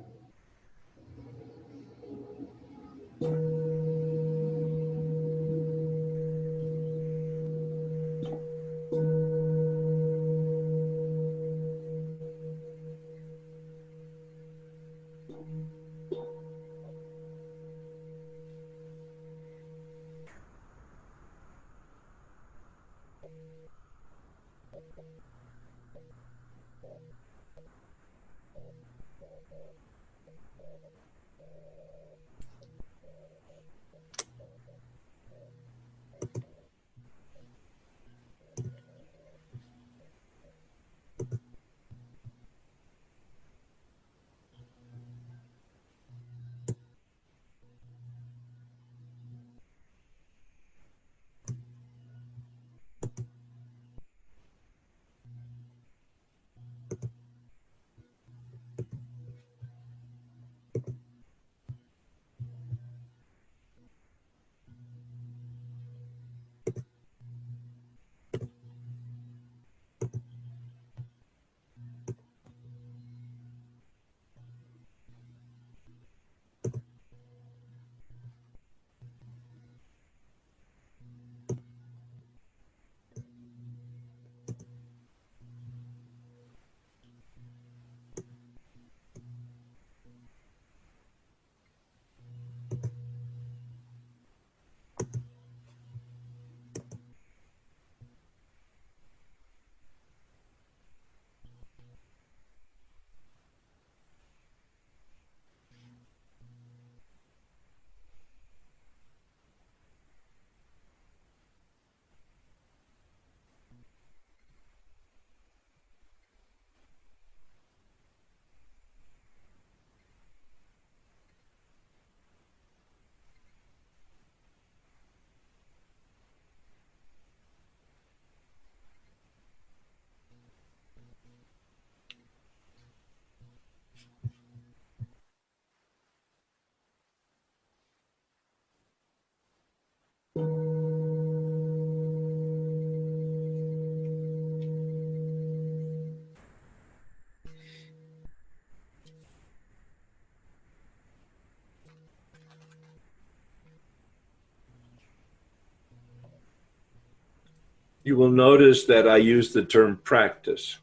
You will notice that I use the term practice.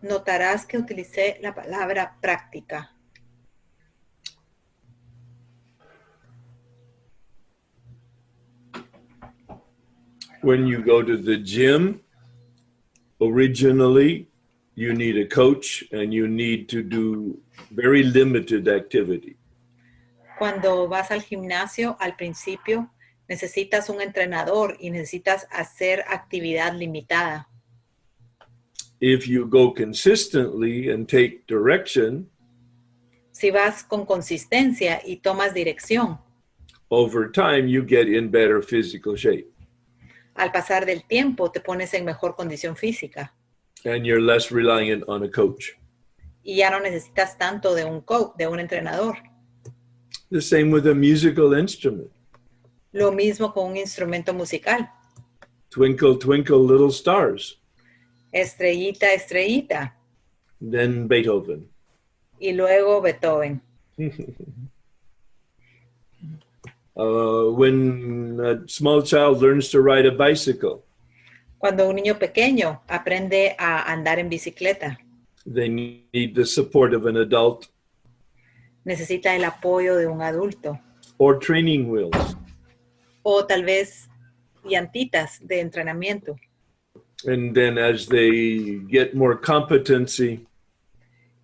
Notarás que utilicé la palabra práctica. When you go to the gym, originally, you need a coach and you need to do very limited activity. Cuando vas al gimnasio, al principio, necesitas un entrenador y necesitas hacer actividad limitada. If you go consistently and take direction, Si vas con consistencia y tomas dirección, over time you get in better physical shape al pasar del tiempo te pones en mejor condición física and you're less reliant on a coach. y ya no necesitas tanto de un coach, de un entrenador. The same with a musical instrument. Lo mismo con un instrumento musical. Twinkle, twinkle, little stars. Estrellita, estrellita. Then Beethoven. Y luego Beethoven. When a small child learns to ride a bicycle, Cuando un niño pequeño aprende a andar en bicicleta, they need the support of an adult necesita el apoyo de un adulto or training wheels. o tal vez llantitas de entrenamiento. And then as they get more competency,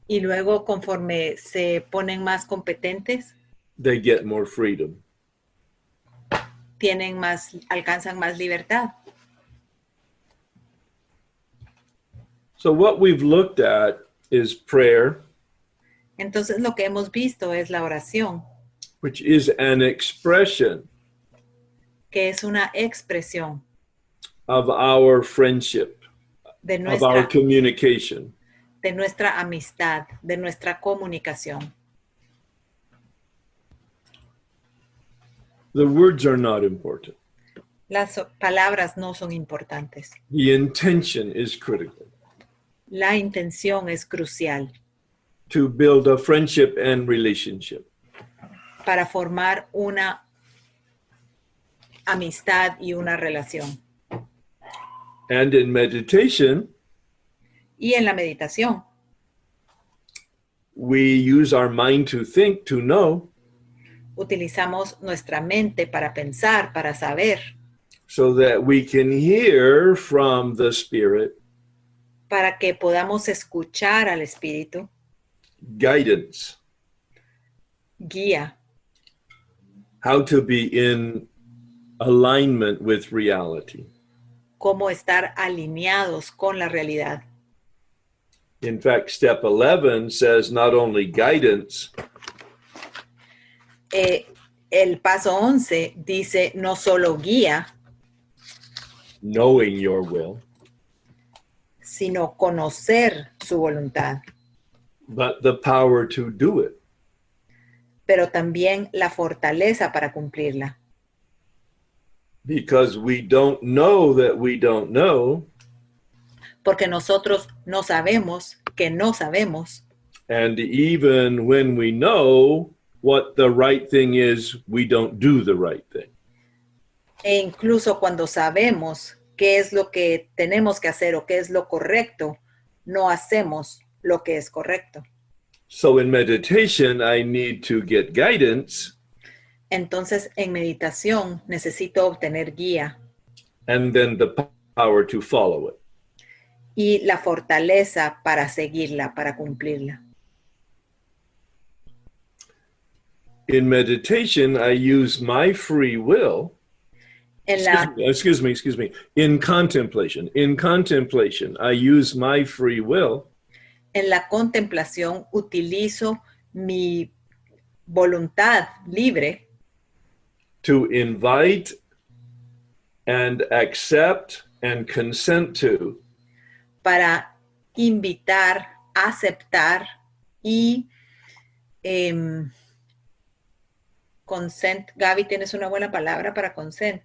Y luego, conforme se ponen más competentes, they get more freedom. alcanzan más libertad. So what we've looked at is prayer, Entonces, lo que hemos visto es la oración, which is an expression que es una expresión of our friendship, de of our nuestra, communication. de nuestra amistad, de nuestra comunicación. The words are not important. Las palabras no son importantes. The intention is critical La intención es crucial to build a friendship and relationship. para formar una amistad y una relación. And in meditation, Y en la meditación, we use our mind to think, to know, utilizamos nuestra mente para pensar, para saber, so that we can hear from the Spirit para que podamos escuchar al Espíritu, guidance, guía, how to be in alignment with reality. cómo estar alineados con la realidad. In fact, step 11 says not only guidance, El paso 11 dice no solo guía, knowing your will, sino conocer su voluntad, but the power to do it. pero también la fortaleza para cumplirla. Because we don't know that we don't know, Porque nosotros no sabemos que no sabemos, and even when we know what the right thing is, we don't do the right thing. e incluso cuando sabemos qué es lo que tenemos que hacer o qué es lo correcto, no hacemos lo que es correcto. So in meditation, I need to get guidance, Entonces, en meditación necesito obtener guía and then the power to follow it. y la fortaleza para seguirla, para cumplirla. In meditation, I use my free will. En la, Excuse me. In contemplation, I use my free will en la contemplación utilizo mi voluntad libre to invite and accept and consent to para invitar, aceptar y consent. Gaby, ¿tienes una buena palabra para consent?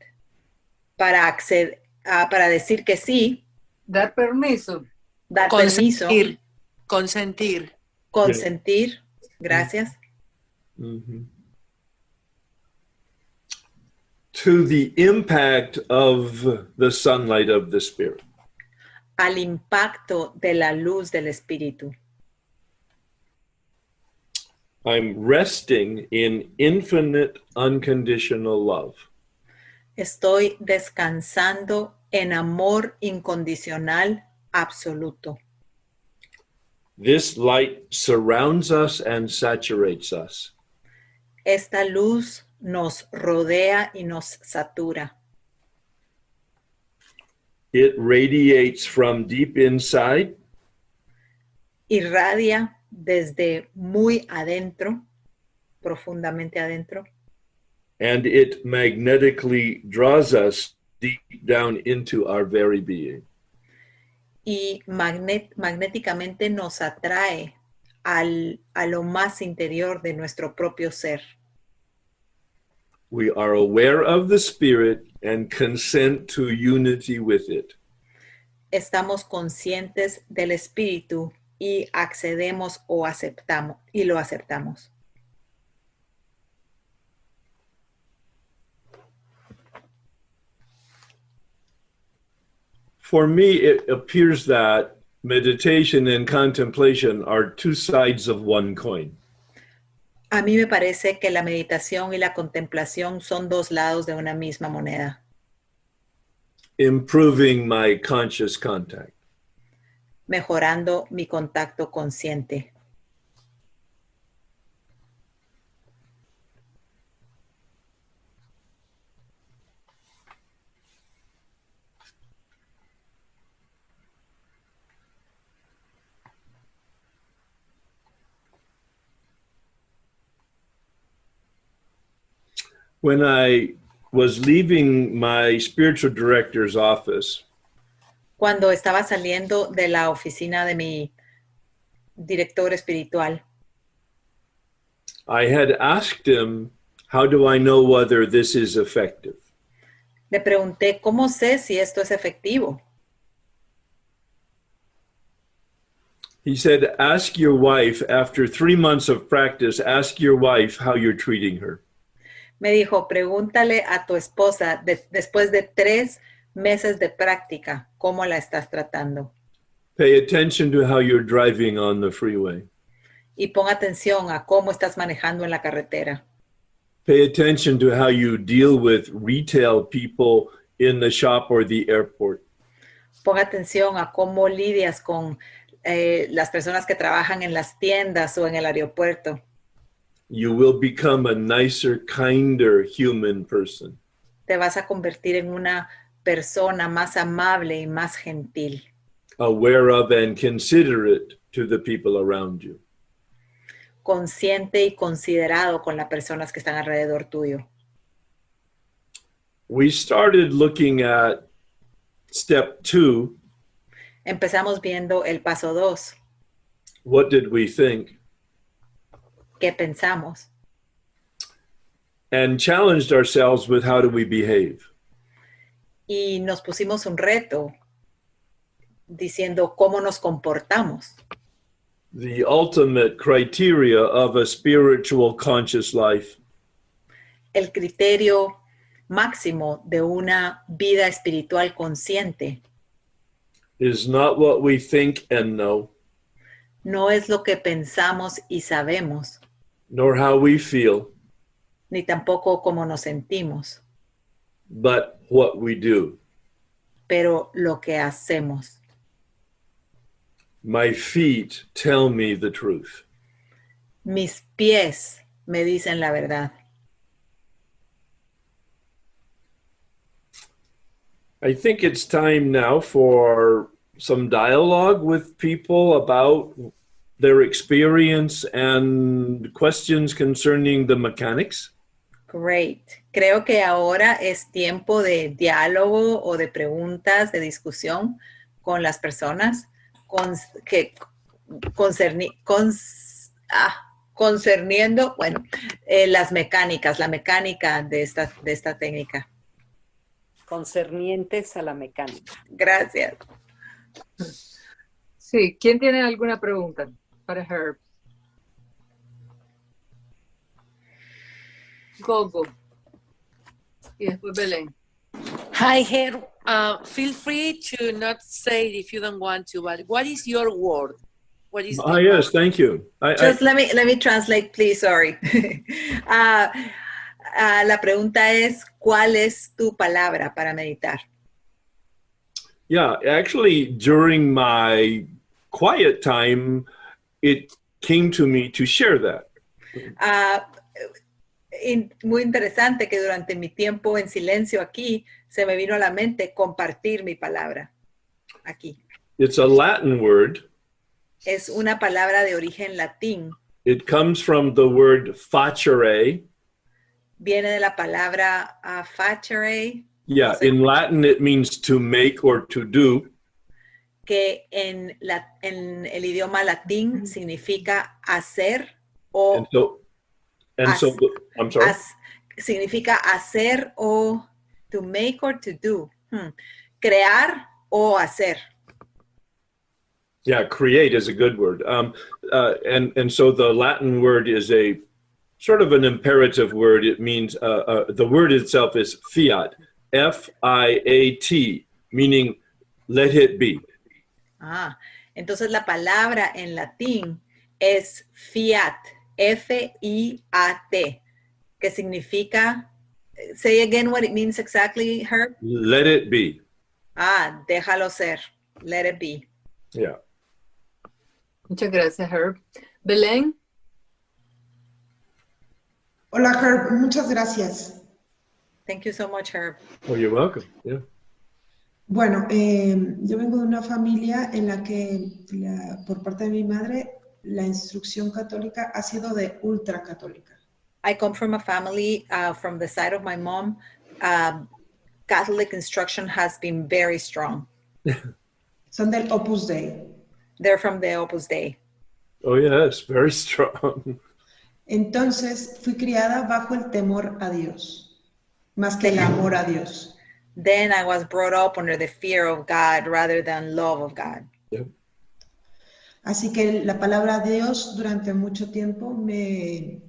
Para acceder, para decir que sí, Dar permiso. dar permiso, Consentir. consentir, gracias, to the impact of the sunlight of the Spirit. al impacto de la luz del Espíritu. I'm resting in infinite unconditional love. Estoy descansando en amor incondicional absoluto. This light surrounds us and saturates us. Esta luz nos rodea y nos satura. It radiates from deep inside Irradia desde muy adentro, profundamente adentro, and it magnetically draws us deep down into our very being. y magnéticamente nos atrae a lo más interior de nuestro propio ser. We are aware of the Spirit and consent to unity with it. Estamos conscientes del Espíritu y accedemos o aceptamos y lo aceptamos. For me, it appears that meditation and contemplation are two sides of one coin. A mí me parece que la meditación y la contemplación son dos lados de una misma moneda. Improving my conscious contact. Mejorando mi contacto consciente. When I was leaving my spiritual director's office, Cuando estaba saliendo de la oficina de mi director espiritual, I had asked him, how do I know whether this is effective? le pregunté, ¿cómo sé si esto es efectivo? He said, ask your wife, after 3 months of practice, ask your wife how you're treating her. Me dijo, pregúntale a tu esposa después de 3 meses de práctica, ¿cómo la estás tratando? Pay attention to how you're driving on the freeway. Y pon atención a cómo estás manejando en la carretera. Pay attention to how you deal with retail people in the shop or the airport. Pon atención a cómo lidias con las personas que trabajan en las tiendas o en el aeropuerto. You will become a nicer, kinder human person. Te vas a convertir en una persona más amable y más gentil. Aware of and considerate to the people around you. Consciente y considerado con las personas que están alrededor tuyo. We started looking at step 2. Empezamos viendo el paso 2. What did we think? ¿Qué pensamos? And challenged ourselves with how do we behave? Y nos pusimos un reto diciendo cómo nos comportamos. The ultimate criteria of a spiritual conscious life El criterio máximo de una vida espiritual consciente is not what we think and know, no es lo que pensamos y sabemos, nor how we feel, ni tampoco cómo nos sentimos, but what we do. pero lo que hacemos. My feet tell me the truth. Mis pies me dicen la verdad. I think it's time now for some dialogue with people about their experience and questions concerning the mechanics. Great. Creo que ahora es tiempo de diálogo o de preguntas, de discusión con las personas concerniendo, bueno, las mecánicas, la mecánica de esta técnica. Concernientes a la mecánica. Gracias. Sí, ¿quién tiene alguna pregunta para Herb? Gogo. Y después Belén. Hi, Herb. Feel free to not say it if you don't want to, but what is your word? What is the Yes, word? thank you. Just let me translate, please. Sorry. La pregunta es, ¿cuál es tu palabra para meditar? Yeah, actually, during my quiet time, it came to me to share that. Muy interesante que durante mi tiempo en silencio aquí se me vino a la mente compartir mi palabra aquí. It's a Latin word. Es una palabra de origen latín. It comes from the word facere. Viene de la palabra facere. Yeah, in Latin it means to make or to do. Que en el idioma latín significa hacer o... I'm sorry. Significa hacer o to make or to do. Crear o hacer. Yeah, create is a good word. And so the Latin word is a sort of an imperative word. It means, the word itself is fiat, F-I-A-T, meaning let it be. Ah, entonces la palabra en latín es fiat, F-I-A-T, que significa, say again what it means exactly, Herb. Let it be. Ah, déjalo ser, let it be. Yeah. Muchas gracias, Herb. Belén. Hola, Herb, muchas gracias. Thank you so much, Herb. Oh, you're welcome. Yeah. Bueno, yo vengo de una familia en la que, por parte de mi madre, la instrucción católica ha sido de ultracatólica. I come from a family, from the side of my mom, Catholic instruction has been very strong. Son del Opus Dei. They're from the Opus Dei. Oh, yes, very strong. Entonces, fui criada bajo el temor a Dios, más que el amor a Dios. Then I was brought up under the fear of God rather than love of God. Yep. Así que la palabra Dios durante mucho tiempo me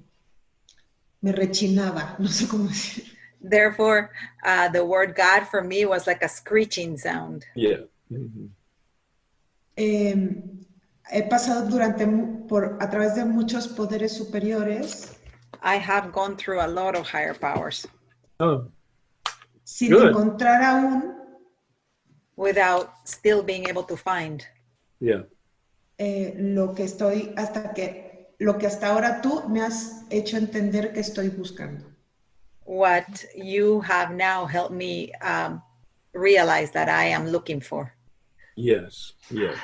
rechinaba, no sé cómo decir. Therefore, the word God for me was like a screeching sound. Yeah. Mm-hmm. He pasado a través de muchos poderes superiores. I have gone through a lot of higher powers. Oh, Sin good. encontrar aún Without still being able to find Yeah. lo que hasta ahora tú me has hecho entender que estoy buscando. what you have now helped me realize that I am looking for. Yes. Yes.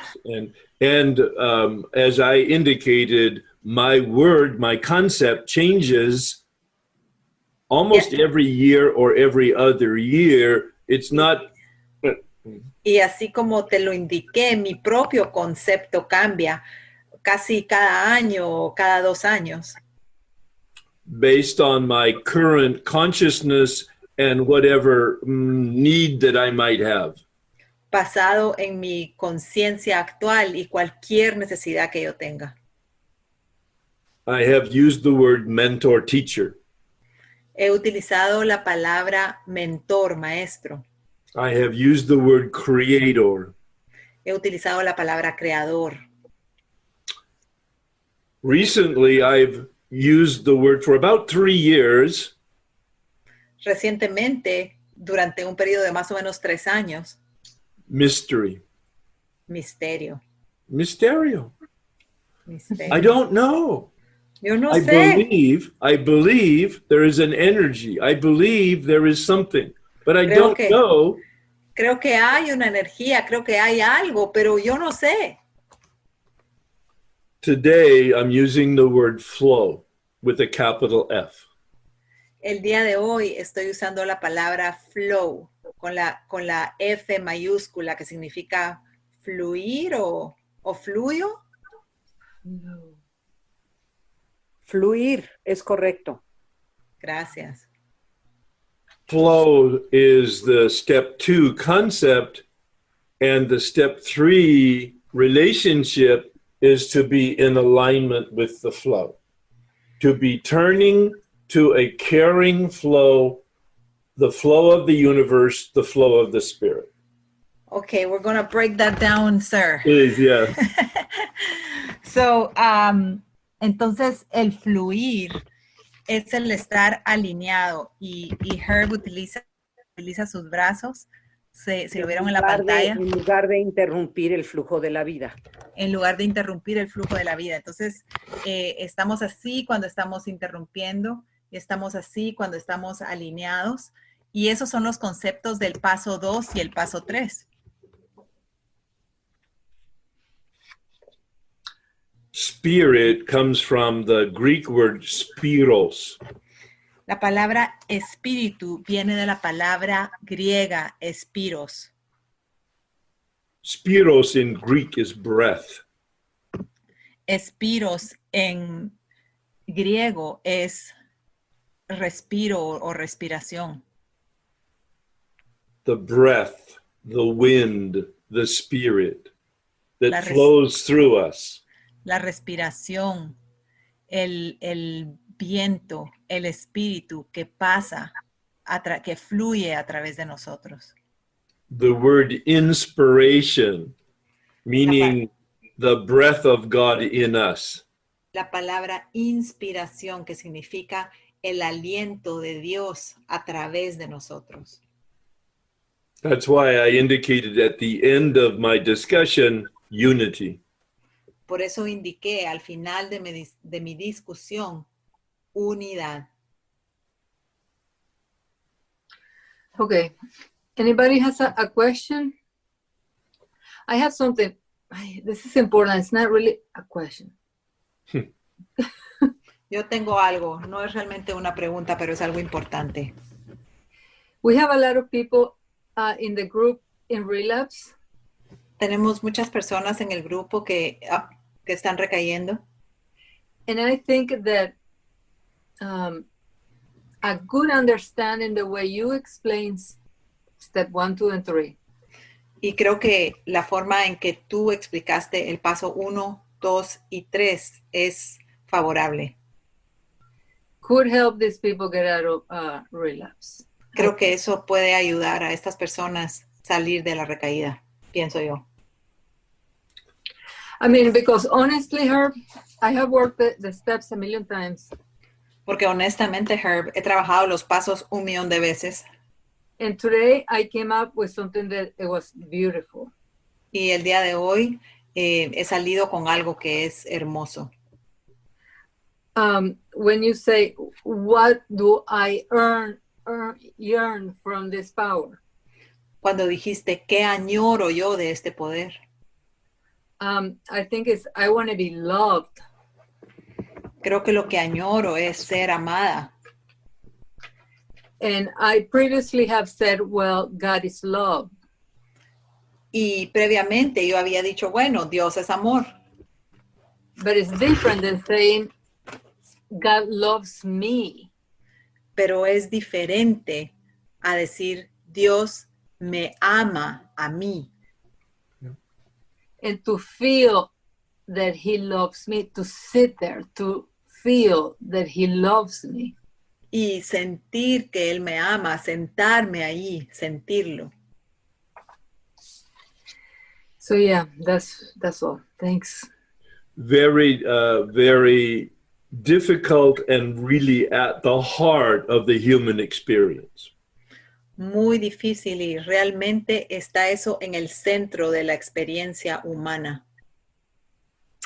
And as I indicated, my concept changes almost every year or every other year. It's not. Y así como te lo indiqué, mi propio concepto cambia casi cada año o cada 2 años. Based on my current consciousness and whatever need that I might have. Basado en mi conciencia actual y cualquier necesidad que yo tenga. I have used the word mentor teacher. He utilizado la palabra mentor, maestro. I have used the word creator. He utilizado la palabra creador. Recently, I've used the word for about 3 years. Recientemente, durante un periodo de más o menos 3 años, Mystery. misterio. Mysterio. Misterio. I don't know. Yo no I sé. believe there is an energy. I believe there is something, but I don't know. Creo que hay una energía, creo que hay algo, pero yo no sé. Today, I'm using the word flow with a capital F. El día de hoy estoy usando la palabra flow con la F mayúscula que significa fluir o fluyo. No. Fluir, es correcto. Gracias. Flow is the step 2 concept, and the step 3 relationship is to be in alignment with the flow, to be turning to a caring flow, the flow of the universe, the flow of the spirit. Okay, we're going to break that down, sir. Please, yeah. So, entonces el fluir es el estar alineado y Herb utiliza sus brazos, si lo vieron en la pantalla, En lugar de interrumpir el flujo de la vida. en lugar de interrumpir el flujo de la vida. Entonces, estamos así cuando estamos interrumpiendo y estamos así cuando estamos alineados. Y esos son los conceptos del paso 2 y el paso 3. Spirit comes from the Greek word spiros. La palabra espíritu viene de la palabra griega espiros. Spiros in Greek is breath. Espiros en griego es respiro o respiración. The breath, the wind, the spirit La that flows through us. La respiración, el viento, el espíritu que pasa, que fluye a través de nosotros. the word inspiration, meaning the breath of God in us. La palabra inspiración, que significa el aliento de Dios a través de nosotros. That's why I indicated at the end of my discussion, unity. Por eso indiqué al final de mi discusión, unidad. Okay. Anybody has a question? I have something. This is important. It's not really a question. Yo tengo algo, no es realmente una pregunta, pero es algo importante. We have a lot of people in the group in relapse. Tenemos muchas personas en el grupo que están recayendo. And I think that a good understanding the way you explain step 1, 2, and 3. Y creo que la forma en que tú explicaste el paso 1, 2 y 3 es favorable. Could help these people get out of relapse. Creo que eso puede ayudar a estas personas salir de la recaída, pienso yo. I mean, because honestly, Herb, I have worked the steps a million times. Porque honestamente, Herb, he trabajado los pasos 1,000,000 de veces. And today I came up with something that it was beautiful. Y el día de hoy he salido con algo que es hermoso. When you say, what do I yearn from this power? Cuando dijiste, ¿qué añoro yo de este poder? I think I want to be loved. Creo que lo que añoro es ser amada. And I previously have said, well, God is love. Y previamente yo había dicho, bueno, Dios es amor. But it's different than saying, God loves me. Pero es diferente a decir, Dios me ama a mí. And to feel that he loves me, to sit there, to feel that he loves me. Y sentir que Él me ama, sentarme ahí, sentirlo. So yeah, that's all. Thanks. Very, very difficult and really at the heart of the human experience. Muy difícil y realmente está eso en el centro de la experiencia humana.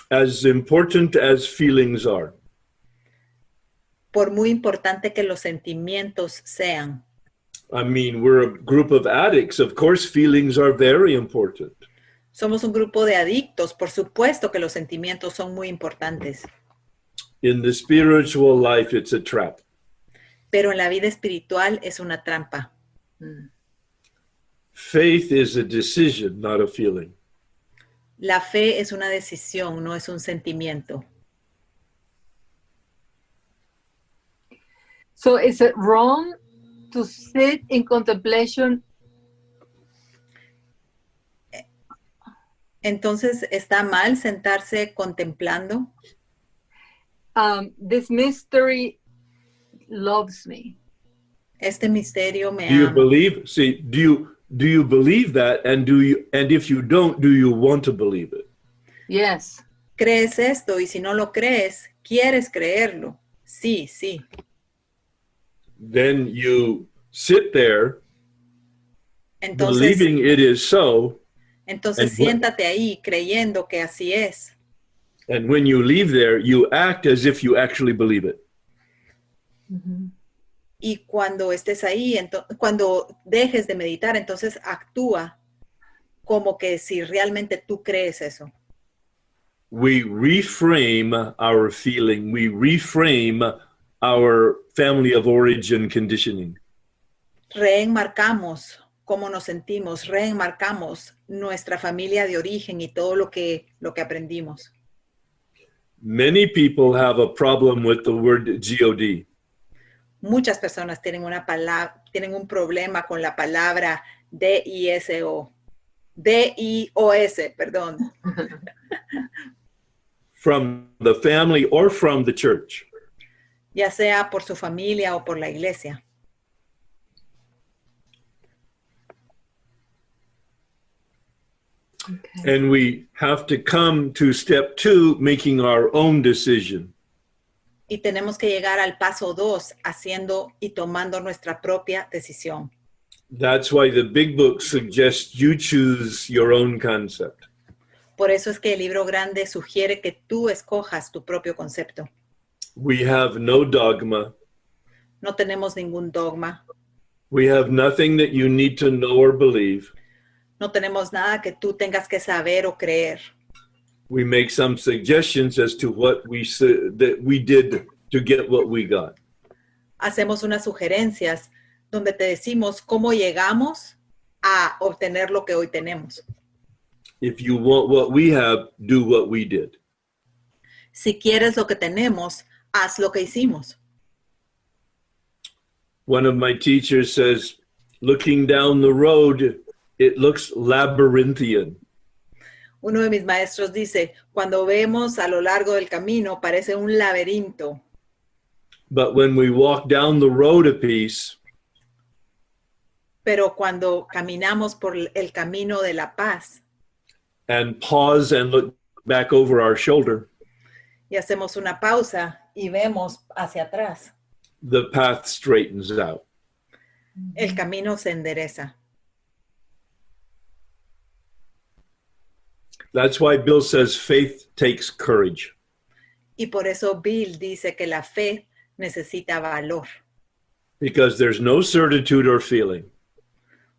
As important as feelings are. Por muy importante que los sentimientos sean. I mean, we're a group of addicts. Of course, feelings are very important. Somos un grupo de adictos. Por supuesto que los sentimientos son muy importantes. In the spiritual life, it's a trap. Pero en la vida espiritual es una trampa. Faith is a decision, not a feeling. La fe es una decisión, no es un sentimiento. So is it wrong to sit in contemplation? Entonces, ¿está mal sentarse contemplando? This mystery loves me. Este misterio me Do you ama. believe? See, do you believe that? And if you don't, do you want to believe it? Yes. ¿Crees esto? Y si no lo crees, ¿quieres creerlo? Sí, sí. Then you sit there Entonces, believing it is so. entonces And what- siéntate ahí creyendo que así es. And when you leave there, you act as if you actually believe it. Y cuando estés ahí, cuando dejes de meditar, entonces actúa como que si realmente tú crees eso. We reframe our feeling. We reframe our family of origin conditioning. Reenmarcamos cómo nos sentimos, reenmarcamos nuestra familia de origen y todo lo que aprendimos. Many people have a problem with the word God. Muchas personas tienen un problema con la palabra D-I-O-S, perdón. From the family or from the church. Ya sea por su familia o por la iglesia. Okay. And we have to come to step 2, making our own decision. Y tenemos que llegar al paso 2, haciendo y tomando nuestra propia decisión. That's why the big book suggests you choose your own concept. Por eso es que el libro grande sugiere que tú escojas tu propio concepto. We have no dogma. No tenemos ningún dogma. We have nothing that you need to know or believe. No tenemos nada que tú tengas que saber o creer. We make some suggestions as to what that we did to get what we got. Hacemos unas sugerencias donde te decimos cómo llegamos a obtener lo que hoy tenemos. If you want what we have, do what we did. Si quieres lo que tenemos, haz lo que hicimos. One of my teachers says, looking down the road, it looks labyrinthian. Uno de mis maestros dice, cuando vemos a lo largo del camino, parece un laberinto. But when we walk down the road a piece, Pero cuando caminamos por el camino de la paz and pause and look back over our shoulder, y hacemos una pausa y vemos hacia atrás, the path straightens out. el camino se endereza. That's why Bill says faith takes courage. Y por eso Bill dice que la fe necesita valor, Because there's no certitude or feeling.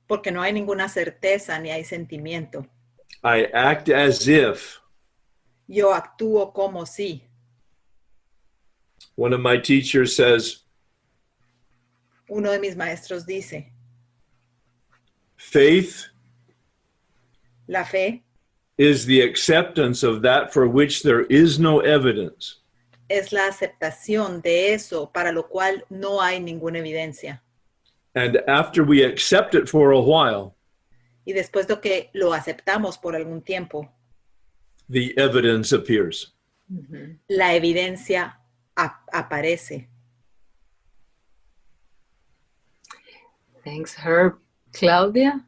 porque no hay ninguna certeza ni hay sentimiento. I act as if. Yo actúo como si. One of my teachers says, Uno de mis maestros dice, faith la fe is the acceptance of that for which there is no evidence. es la aceptación de eso para lo cual no hay ninguna evidencia. And after we accept it for a while, Y después de que lo aceptamos por algún tiempo, the evidence appears. la evidencia aparece. Thanks, Herb. Claudia?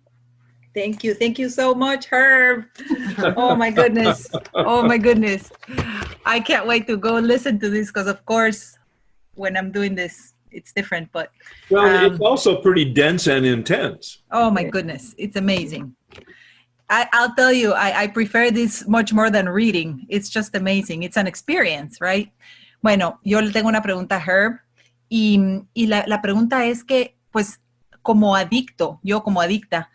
Thank you so much, Herb. Oh my goodness. Oh my goodness. I can't wait to go listen to this because, of course, when I'm doing this, it's different. But Well, it's also pretty dense and intense. oh my goodness, it's amazing. I'll tell you, I prefer this much more than reading. It's just amazing. It's an experience, right? Bueno, yo le tengo una pregunta a Herb y la pregunta es que, pues, como adicto, yo como adicta,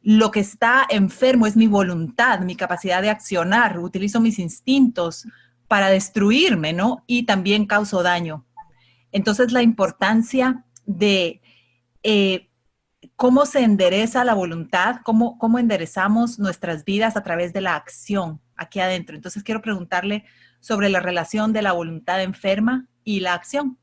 lo que está enfermo es mi voluntad, mi capacidad de accionar. Utilizo mis instintos para destruirme, ¿no? Y también causo daño. Entonces, la importancia de cómo se endereza la voluntad, cómo enderezamos nuestras vidas a través de la acción aquí adentro. Entonces, quiero preguntarle sobre la relación de la voluntad enferma y la acción.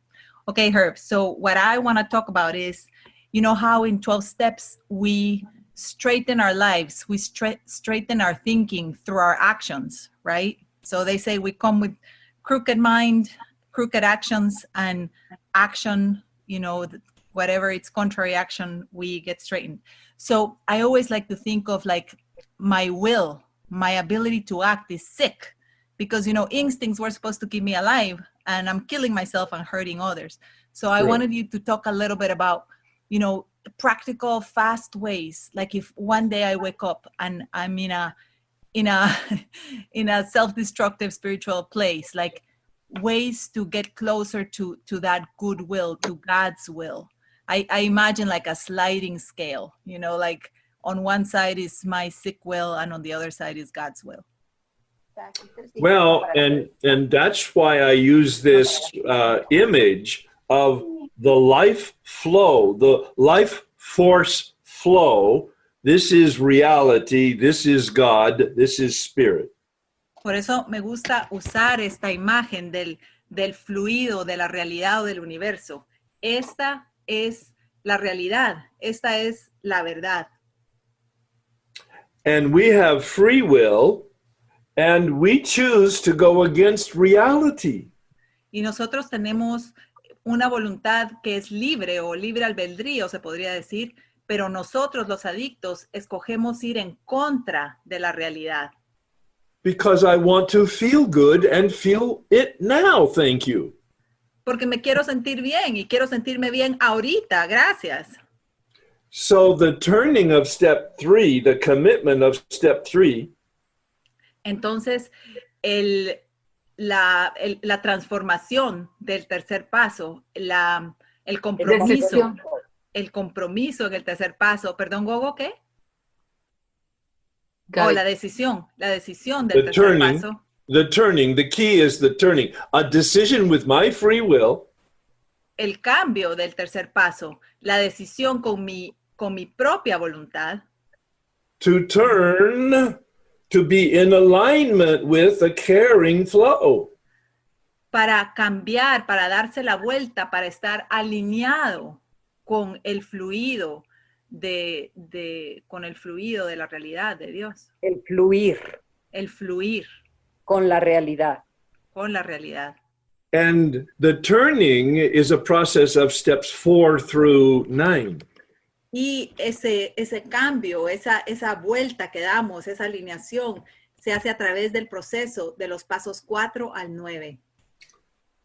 Okay, Herb, so what I want to talk about is, you know how in 12 steps we straighten our lives, we straighten our thinking through our actions, right? So they say we come with crooked mind, crooked actions, and action, you know, whatever it's contrary action, we get straightened. So I always like to think of like my will, my ability to act is sick because, you know, instincts were supposed to keep me alive and I'm killing myself and hurting others. So I wanted you to talk a little bit about, you know, practical, fast ways. Like if one day I wake up and I'm in a self-destructive spiritual place, like ways to get closer to that goodwill, to God's will. I imagine like a sliding scale, you know, like on one side is my sick will and on the other side is God's will. Well, and that's why I use this image of the life flow, the life force flow. This is reality, this is God, this is spirit. Por eso me gusta usar esta imagen del fluido, de la realidad o del universo. Esta es la realidad, esta es la verdad. And we have free will, and we choose to go against reality. Y nosotros tenemos una voluntad que es libre o libre albedrío, se podría decir, pero nosotros los adictos escogemos ir en contra de la realidad. Because I want to feel good and feel it now, thank you. Porque me quiero sentir bien y quiero sentirme bien ahorita, gracias. So the turning of step 3, the commitment of step 3, Entonces, la transformación del tercer paso, el compromiso en el tercer paso, perdón, Gogo, ¿qué? La decisión del tercer paso. the key is the turning. A decision with my free will. El cambio del tercer paso, la decisión con mi propia voluntad. To turn to be in alignment with a caring flow. Para cambiar, para darse la vuelta, para estar alineado con el fluido con el fluido de la realidad de Dios. El fluir. El fluir. Con la realidad. Con la realidad. And the turning is a process of steps 4 through 9. Y ese cambio, esa vuelta que damos, esa alineación, se hace a través del proceso de los pasos 4 al 9.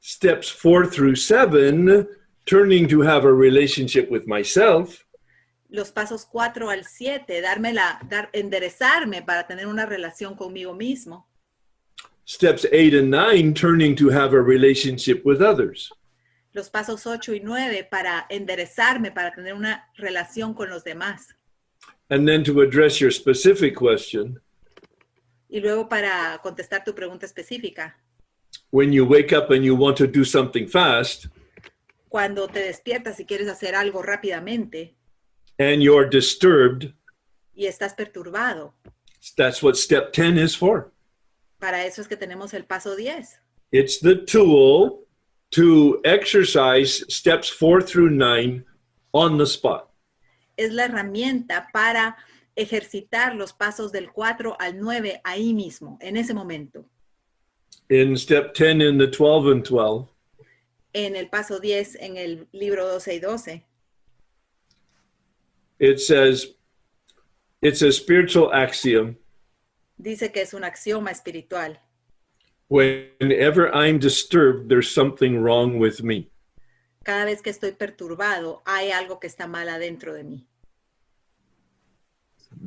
Steps 4 through 7, turning to have a relationship with myself. Los pasos 4 al 7, enderezarme para tener una relación conmigo mismo. Steps 8 and 9, turning to have a relationship with others. Los pasos 8 y 9 para enderezarme, para tener una relación con los demás. And then to address your specific question. Y luego para contestar tu pregunta específica. When you wake up and you want to do something fast. Cuando te despiertas y quieres hacer algo rápidamente. And you're disturbed. Y estás perturbado. That's what step 10 is for. Para eso es que tenemos el paso 10. It's the tool to exercise steps 4 through 9 on the spot. Es la herramienta para ejercitar los pasos del 4 al 9 ahí mismo, en ese momento. In step 10 in the 12 and 12. En el paso 10 en el libro 12 y 12. It says, it's a spiritual axiom. Dice que es un axioma espiritual. Whenever I'm disturbed, there's something wrong with me. Cada vez que estoy perturbado, hay algo que está mal adentro de mí.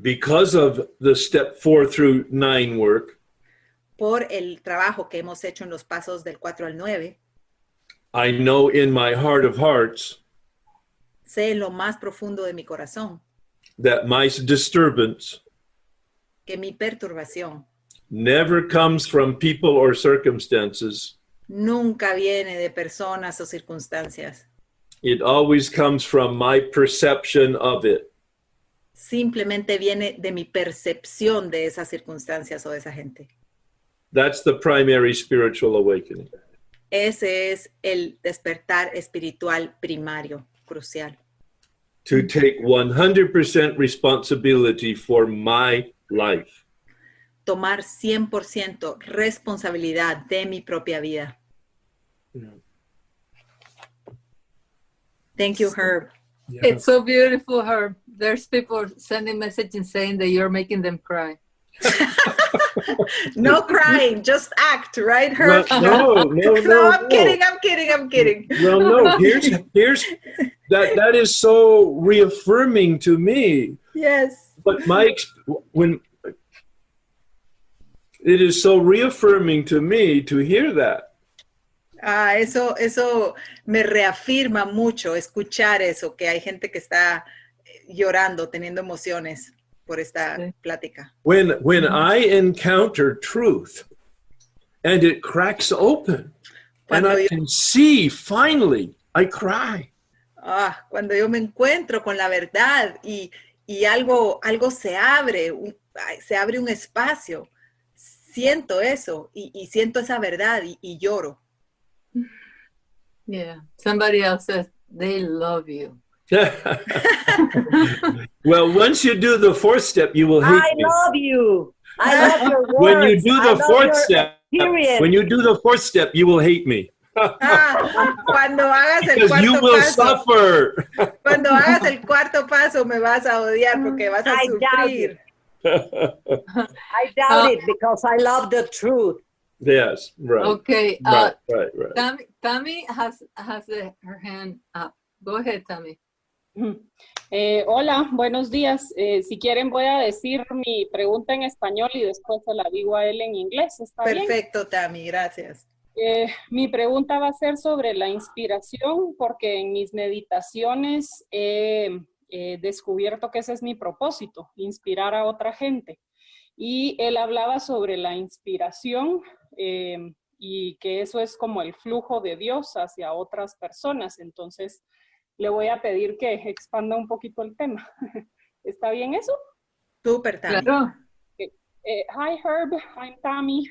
Because of the step 4 through 9 work, por el trabajo que hemos hecho en los pasos del 4 al 9, I know in my heart of hearts, sé en lo más profundo de mi corazón, that my disturbance que mi perturbación never comes from people or circumstances. Nunca viene de personas o circunstancias. It always comes from my perception of it. Simplemente viene de mi percepción de esas circunstancias o de esa gente. That's the primary spiritual awakening. Ese es el despertar espiritual primario, crucial. To take 100% responsibility for my life. Tomar 100% responsabilidad de mi propia vida. Thank you, Herb. Yeah. It's so beautiful, Herb. There's people sending messages saying that you're making them cry. No crying, just act, right, Herb? No, I'm kidding. Well, no, here's that is so reaffirming to me. Yes. But when it is so reaffirming to me to hear that. Eso me reafirma mucho escuchar eso, que hay gente que está llorando, teniendo emociones por esta plática. When I encounter truth and it cracks open and I can see finally, I cry. Cuando yo me encuentro con la verdad y algo se abre un espacio, siento eso y siento esa verdad y lloro. Yeah, somebody else says they love you. Well, once you do the fourth step, you will hate me. I love you. I love your words. When you do the fourth step, you will hate me. Cuando hagas el because you will paso, suffer. Cuando hagas el cuarto paso me vas a odiar porque vas a I doubt sufrir. I doubt it because I love the truth. Yes, right. Okay. Right. Tammy has her hand up. Go ahead, Tammy. Hola, buenos días. Si quieren voy a decir mi pregunta en español y después se la digo a él en inglés. ¿Está bien? Perfecto, Tammy, gracias. Mi pregunta va a ser sobre la inspiración, porque en mis meditaciones he descubierto que ese es mi propósito, inspirar a otra gente. Y él hablaba sobre la inspiración y que eso es como el flujo de Dios hacia otras personas. Entonces, le voy a pedir que expanda un poquito el tema. ¿Está bien eso? Súper, Tammy. Claro. Hi, Herb. I'm Tammy.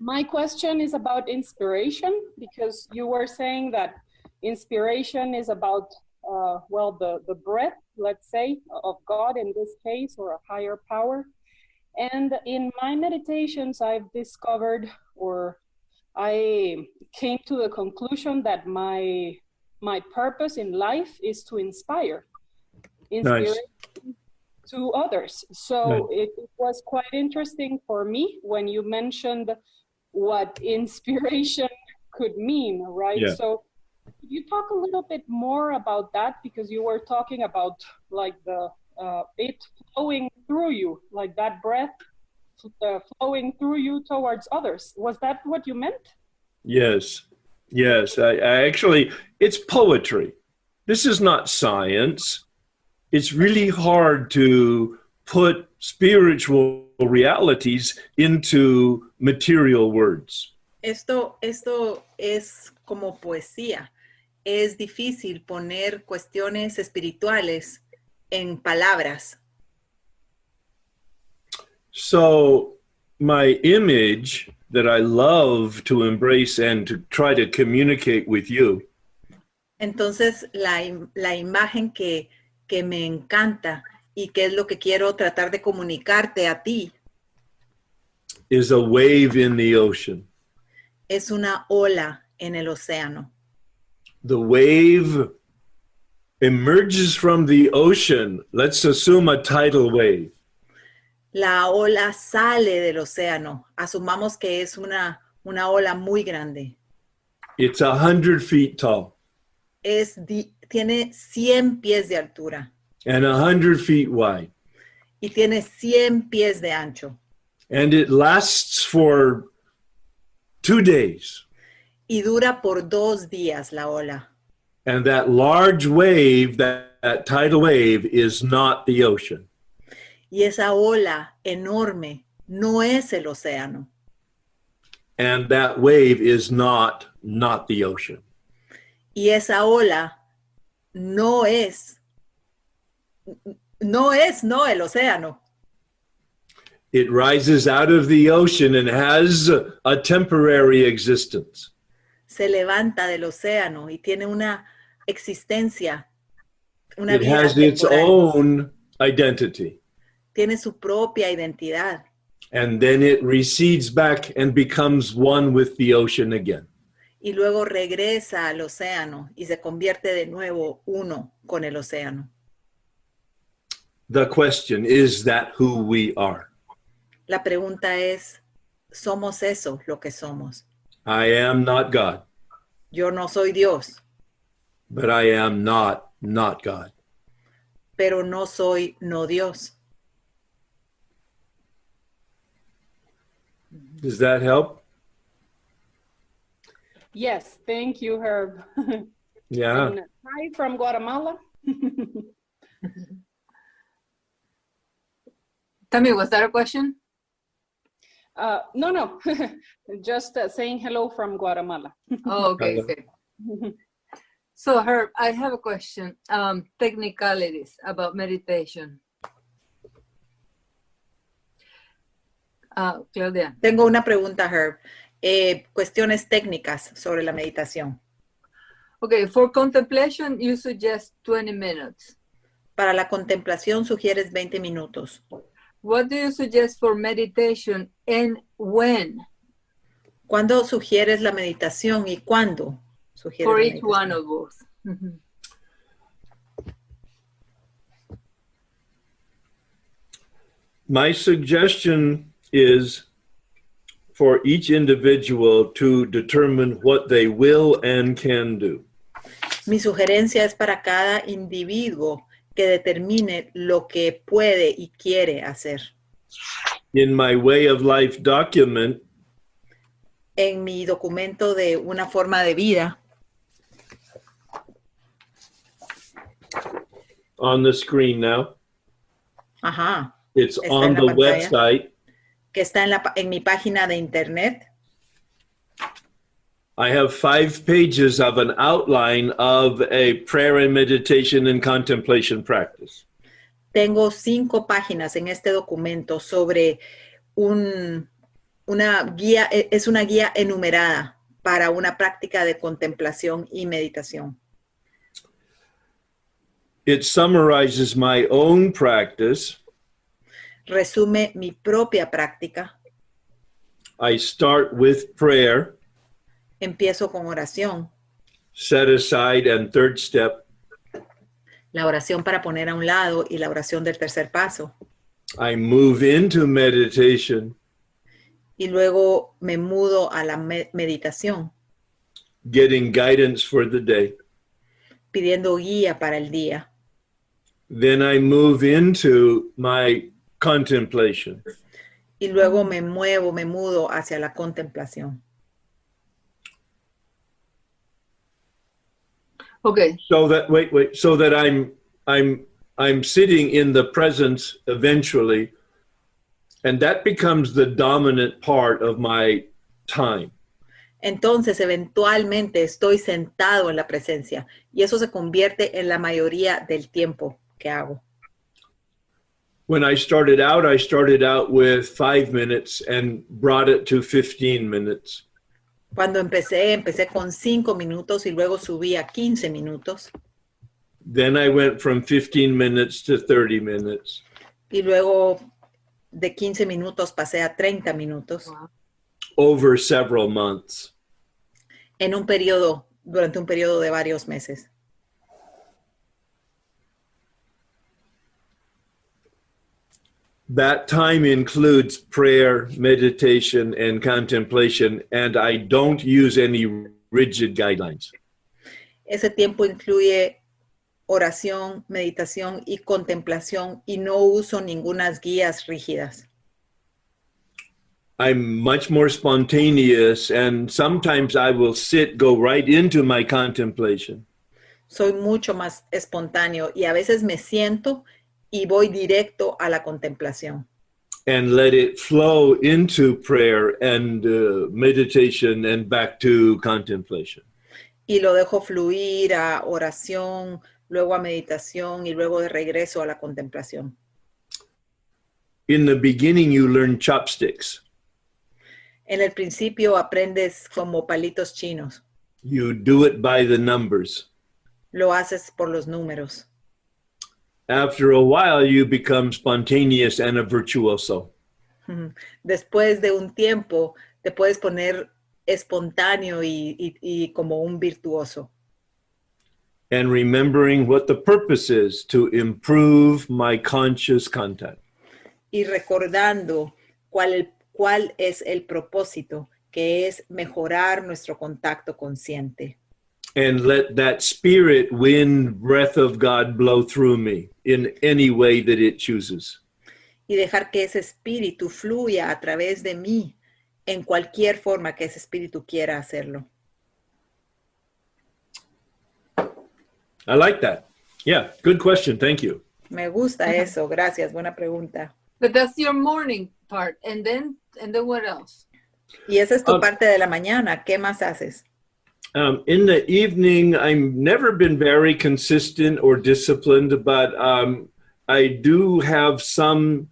My question is about inspiration, because you were saying that inspiration is about, well, the breath, let's say, of God in this case, or a higher power. And in my meditations, I've discovered, or I came to the conclusion that my purpose in life is to inspire to others. So it was quite interesting for me when you mentioned what inspiration could mean, right? Yeah. So could you talk a little bit more about that? Because you were talking about like the it flowing through you, like that breath flowing through you towards others. Was that what you meant? Yes. I actually, it's poetry. This is not science. It's really hard to put spiritual realities into material words. Esto es como poesía. Es difícil poner cuestiones espirituales en palabras. So my image that I love to embrace and to try to communicate with you Entonces, la imagen que me encanta y que es lo que quiero tratar de comunicarte a ti is a wave in the ocean. es una ola en el océano. The wave emerges from the ocean. Let's assume a tidal wave. La ola sale del océano. Asumamos que es una ola muy grande. It's 100 feet tall Tiene 100 pies de altura and 100 feet wide. y tiene 100 pies de ancho. And it lasts for 2 days. Y dura por 2 días la ola. And that large wave, that tidal wave, is not the ocean. Y esa ola enorme no es el océano. And that wave is not the ocean. Y esa ola no es el océano. It rises out of the ocean and has a temporary existence. Se levanta del océano y tiene una existencia, una It vida has its temporal. own identity. Tiene su propia identidad. And then it recedes back and becomes one with the ocean again. Y luego regresa al océano y se convierte de nuevo uno con el océano. The question, is that who we are? La pregunta es, ¿somos eso lo que somos? I am not God, Yo no soy Dios, but I am not God. pero no soy no Dios. Does that help? Yes, thank you, Herb. Yeah. And hi from Guatemala. Tammy, was that a question? No, just saying hello from Guatemala. Oh, okay, Hello. okay. So, Herb, I have a question. Technicalities about meditation. Claudia. Tengo una pregunta, Herb. Cuestiones técnicas sobre la meditación. Okay, for contemplation, you suggest 20 minutes. Para la contemplación sugieres 20 minutos. What do you suggest for meditation and when? ¿Cuándo sugieres la meditación y cuándo sugieres For la each meditación? one of both. Mhm. My suggestion is for each individual to determine what they will and can do. Mi sugerencia es para cada individuo que determine lo que puede y quiere hacer. In my way of life document, En mi documento de una forma de vida, on the screen now, ajá, it's está on en la the pantalla, website. que está en mi página de internet, I have 5 pages of an outline of a prayer and meditation and contemplation practice. tengo 5 páginas en este documento sobre una guía, es una guía enumerada para una práctica de contemplación y meditación. It summarizes my own practice. Resume mi propia práctica. I start with prayer, Empiezo con oración, set aside, and third step. la oración para poner a un lado y la oración del tercer paso. I move into meditation, Y luego me mudo a la meditación, getting guidance for the day. pidiendo guía para el día. Then I move into my contemplation. Y luego me mudo hacia la contemplación. Okay. So that I'm sitting in the presence eventually, and that becomes the dominant part of my time. Entonces, eventualmente estoy sentado en la presencia y eso se convierte en la mayoría del tiempo que hago. When I started out with 5 minutes and brought it to 15 minutes. Cuando empecé con 5 minutos y luego subí a 15 minutos. Then I went from 15 minutes to 30 minutes. Y luego de 15 minutos pasé a 30 minutos. Over several months. Durante un periodo de varios meses. That time includes prayer, meditation, and contemplation, and I don't use any rigid guidelines. Ese tiempo incluye oración, meditación y contemplación y no uso ninguna guías rígidas. I'm much more spontaneous, and sometimes I will go right into my contemplation. Soy mucho más espontáneo y a veces me siento y voy directo a la contemplación. And let it flow into prayer and meditation and back to contemplation. Y lo dejo fluir a oración, luego a meditación y luego de regreso a la contemplación. In the beginning, you learn chopsticks. En el principio aprendes como palitos chinos. You do it by the numbers. Lo haces por los números. After a while, you become spontaneous and a virtuoso. Después de un tiempo, te puedes poner espontáneo y como un virtuoso. And remembering what the purpose is to improve my conscious contact. Y recordando cuál es el propósito, que es mejorar nuestro contacto consciente. And let that spirit wind breath of God blow through me in any way that it chooses. Y dejar que ese espíritu fluya a través de mí en cualquier forma que ese espíritu quiera hacerlo. I like that. Yeah, good question. Thank you. Me gusta eso. Gracias. Buena pregunta. But that's your morning part. And then what else? Y esa es tu parte de la mañana. ¿Qué más haces? In the evening, I've never been very consistent or disciplined, but I do have some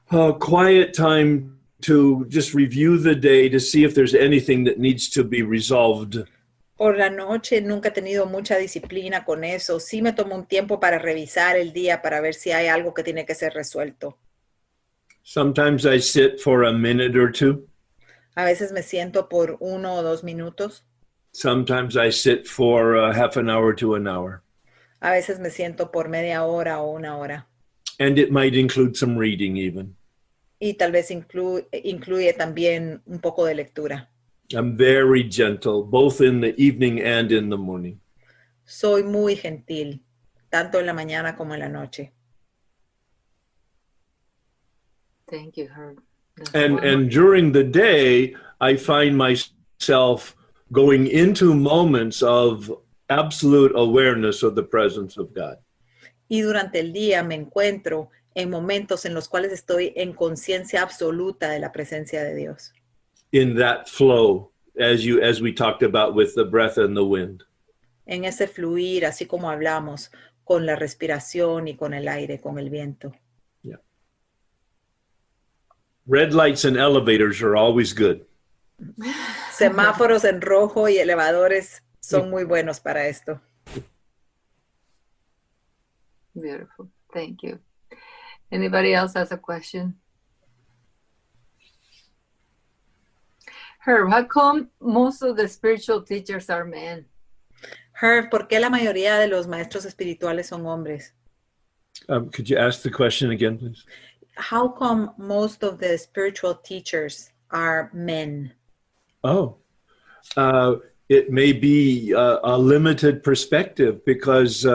quiet time to just review the day to see if there's anything that needs to be resolved. Por la noche nunca he tenido mucha disciplina con eso. Sí me tomo un tiempo para revisar el día para ver si hay algo que tiene que ser resuelto. Sometimes I sit for a minute or two. A veces me siento por 1 o 2 minutos. Sometimes I sit for half an hour to an hour. A veces me siento por media hora o 1 hora. And it might include some reading even. Y tal vez incluye también un poco de lectura. I'm very gentle, both in the evening and in the morning. Soy muy gentil, tanto en la mañana como en la noche. Thank you, Herb. And during the day, I find myself going into moments of absolute awareness of the presence of God. Y durante el día me encuentro en momentos en los cuales estoy en conciencia absoluta de la presencia de Dios. In that flow, as we talked about with the breath and the wind. En ese fluir, así como hablamos, con la respiración y con el aire, con el viento. Yeah. Red lights and elevators are always good. Semáforos en rojo y elevadores son muy buenos para esto. Beautiful. Thank you. Anybody else has a question? Herb, how come most of the spiritual teachers are men? Herb, ¿por qué la mayoría de los maestros espirituales son hombres? Could you ask the question again, please? How come most of the spiritual teachers are men? Oh, it may be a limited perspective because,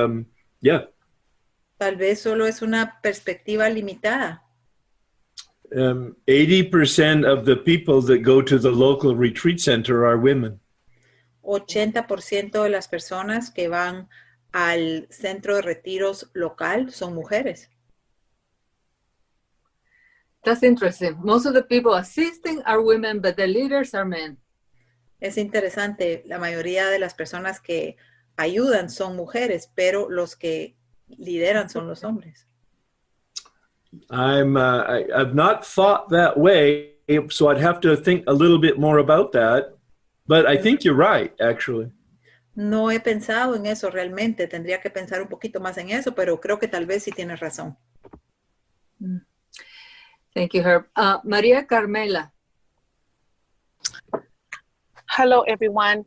yeah. Tal vez solo es una perspectiva limitada. 80% of the people that go to the local retreat center are women. 80% de las personas que van al centro de retiros local son mujeres. That's interesting. Most of the people assisting are women, but the leaders are men. Es interesante, la mayoría de las personas que ayudan son mujeres, pero los que lideran son los hombres. I've not thought that way, so I'd have to think a little bit more about that. But I think you're right, actually. No he pensado en eso realmente. Tendría que pensar un poquito más en eso, pero creo que tal vez sí tienes razón. Thank you, Herb. Maria Carmela. Hello, everyone.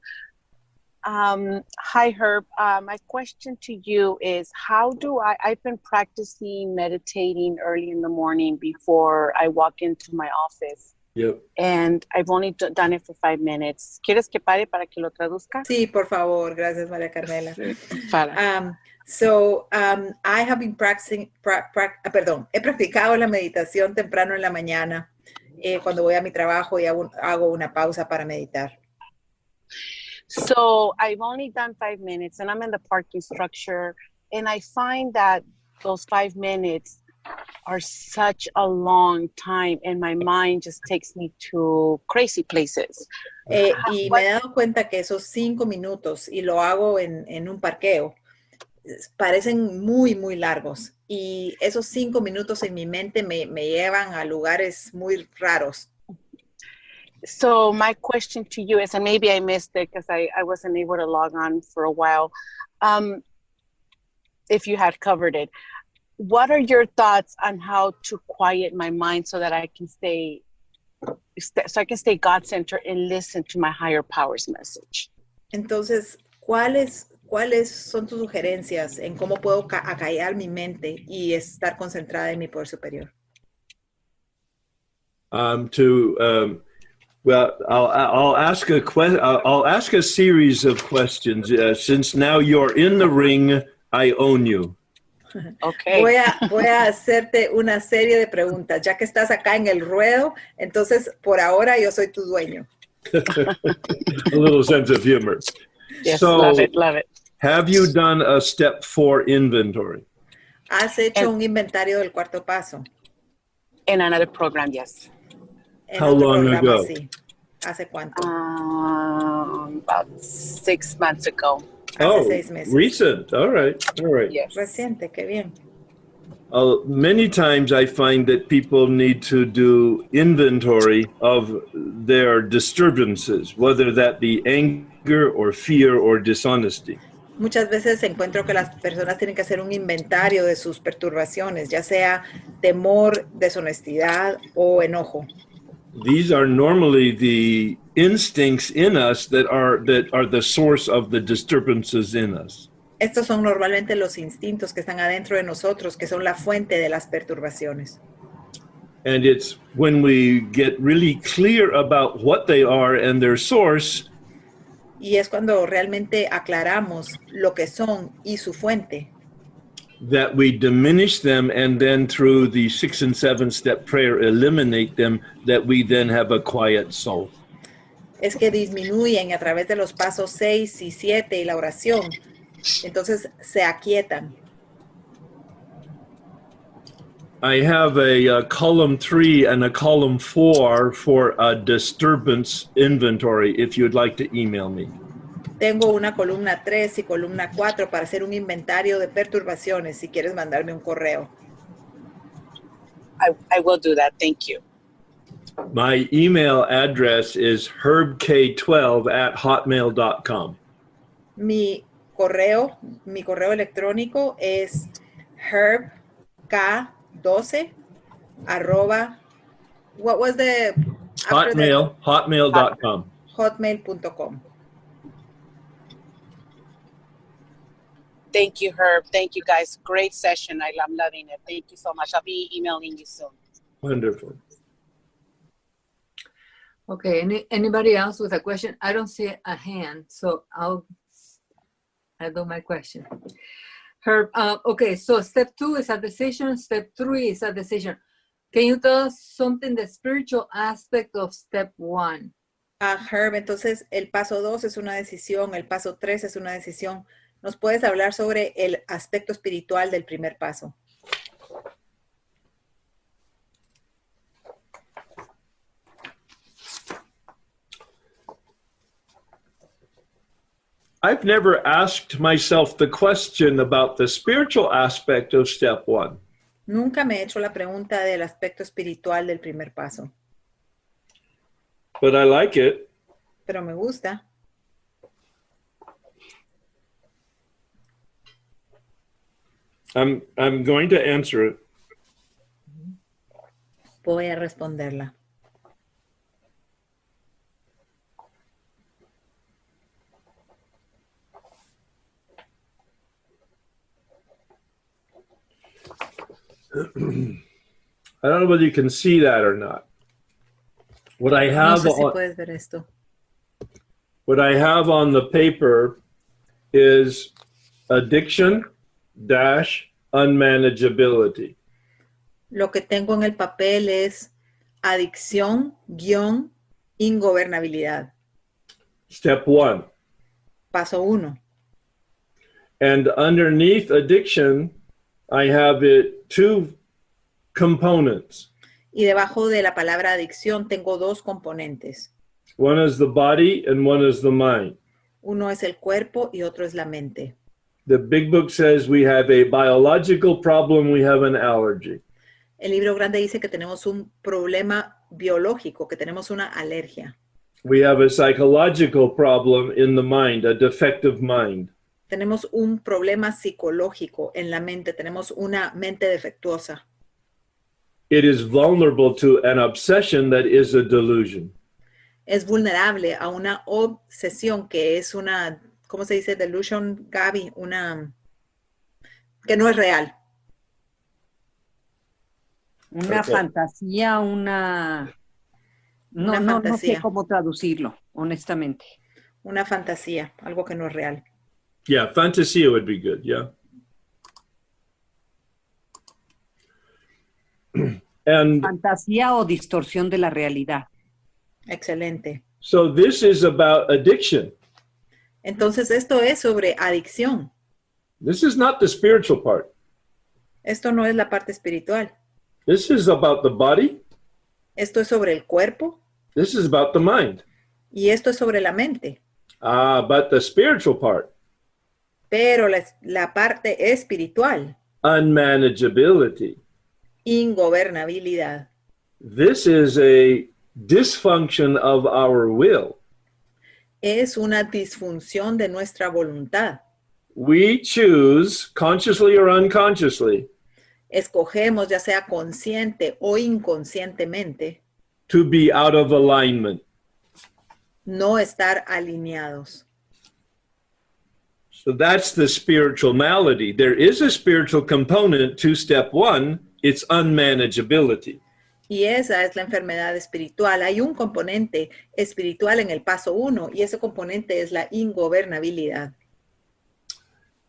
Hi, Herb. My question to you is, I've been practicing meditating early in the morning before I walk into my office. Yep. And I've only done it for 5 minutes. ¿Quieres que pare para que lo traduzca? Sí, por favor. Gracias, María Carmela. Para. I have been practicing, he practicado la meditación temprano en la mañana, cuando voy a mi trabajo y hago una pausa para meditar. So I've only done 5 minutes and I'm in the parking structure, and I find that those 5 minutes are such a long time and my mind just takes me to crazy places. Y me he dado cuenta que esos 5 minutos, y lo hago en un parqueo, parecen muy, muy largos. Y esos 5 minutos en mi mente me llevan a lugares muy raros. So my question to you is, and maybe I missed it because I wasn't able to log on for a while, if you had covered it, what are your thoughts on how to quiet my mind so that I can stay God-centered and listen to my higher power's message? Entonces, ¿cuáles son tus sugerencias en cómo puedo acallar mi mente y estar concentrada en mi poder superior? Well, I'll ask a series of questions. Since now you're in the ring, I own you. Okay. Voy a hacerte una serie de preguntas. Ya que estás acá en el ruedo, entonces por ahora yo soy tu dueño. A little sense of humor. Yes, so, love it. Have you done a step 4 inventory? ¿Has hecho un inventario del cuarto paso? In another program, yes. How long ago? Sí. ¿Hace cuánto? About 6 months ago. Hace 6 meses. Recent. All right. Yes. Reciente, qué bien. Many times I find that people need to do inventory of their disturbances, whether that be anger or fear or dishonesty. Muchas veces encuentro que las personas tienen que hacer un inventario de sus perturbaciones, ya sea temor, deshonestidad o enojo. These are normally the instincts in us that are the source of the disturbances in us. Estos son normalmente los instintos que están adentro de nosotros, que son la fuente de las perturbaciones. And it's when we get really clear about what they are and their source, Y es cuando realmente aclaramos lo que son y su fuente, that we diminish them, and then through the 6 and 7 step prayer eliminate them, that we then have a quiet soul. es que disminuyen a través de los pasos 6 y 7 y la oración. Entonces se aquietan. I have a column 3 and a column 4 for a disturbance inventory if you'd like to email me. Tengo una columna 3 y columna 4 para hacer un inventario de perturbaciones si quieres mandarme un correo. I will do that. Thank you. My email address is herbk12@hotmail.com. Mi correo electrónico es herbk12 arroba, what was the Hotmail.com. hotmail.com. Thank you, Herb. Thank you, guys. Great session. I'm loving it. Thank you so much. I'll be emailing you soon. Wonderful. Okay, anybody else with a question? I don't see a hand, so I'll do my question. Herb, okay, so step 2 is a decision, step 3 is a decision. Can you tell us something, the spiritual aspect of step 1? Herb, entonces el paso 2 es una decisión, el paso 3 es una decisión. ¿Nos puedes hablar sobre el aspecto espiritual del primer paso? I've never asked myself the question about the spiritual aspect of step 1. Nunca me he hecho la pregunta del aspecto espiritual del primer paso. But I like it. Pero me gusta. I'm going to answer it. Voy a responderla. I don't know whether you can see that or not. What I have, No sé si puedes ver esto. what I have on the paper is addiction-unmanageability. Lo que tengo en el papel es adicción, ingobernabilidad. Step 1. Paso 1. And underneath addiction, I have it 2 components. Y debajo de la palabra adicción tengo 2 componentes. One is the body and one is the mind. Uno es el cuerpo y otro es la mente. The big book says we have a biological problem, we have an allergy. El libro grande dice que tenemos un problema biológico, que tenemos una alergia. We have a psychological problem in the mind, a defective mind. Tenemos un problema psicológico en la mente, tenemos una mente defectuosa. It is vulnerable to an obsession that is a delusion. Es vulnerable a una obsesión que es una, ¿cómo se dice? Delusion, Gaby, una que no es real. Una fantasía, no sé cómo traducirlo, honestamente. Una fantasía, algo que no es real. Yeah, fantasía would be good, yeah. And Fantasía o distorsión de la realidad. Excelente. so this is about addiction. Entonces esto es sobre adicción. This is not the spiritual part. Esto no es la parte espiritual. This is about the body. Esto es sobre el cuerpo This is about the mind. y esto es sobre la mente. But the spiritual part, Pero la parte espiritual, unmanageability. ingobernabilidad. This is a dysfunction of our will. Es una disfunción de nuestra voluntad. We choose, consciously or unconsciously, Escogemos, ya sea consciente o inconscientemente, to be out of alignment. no estar alineados. So that's the spiritual malady. There is a spiritual component to step 1. It's unmanageability. Y esa es la enfermedad espiritual. Hay un componente espiritual en el paso 1 y ese componente es la ingobernabilidad.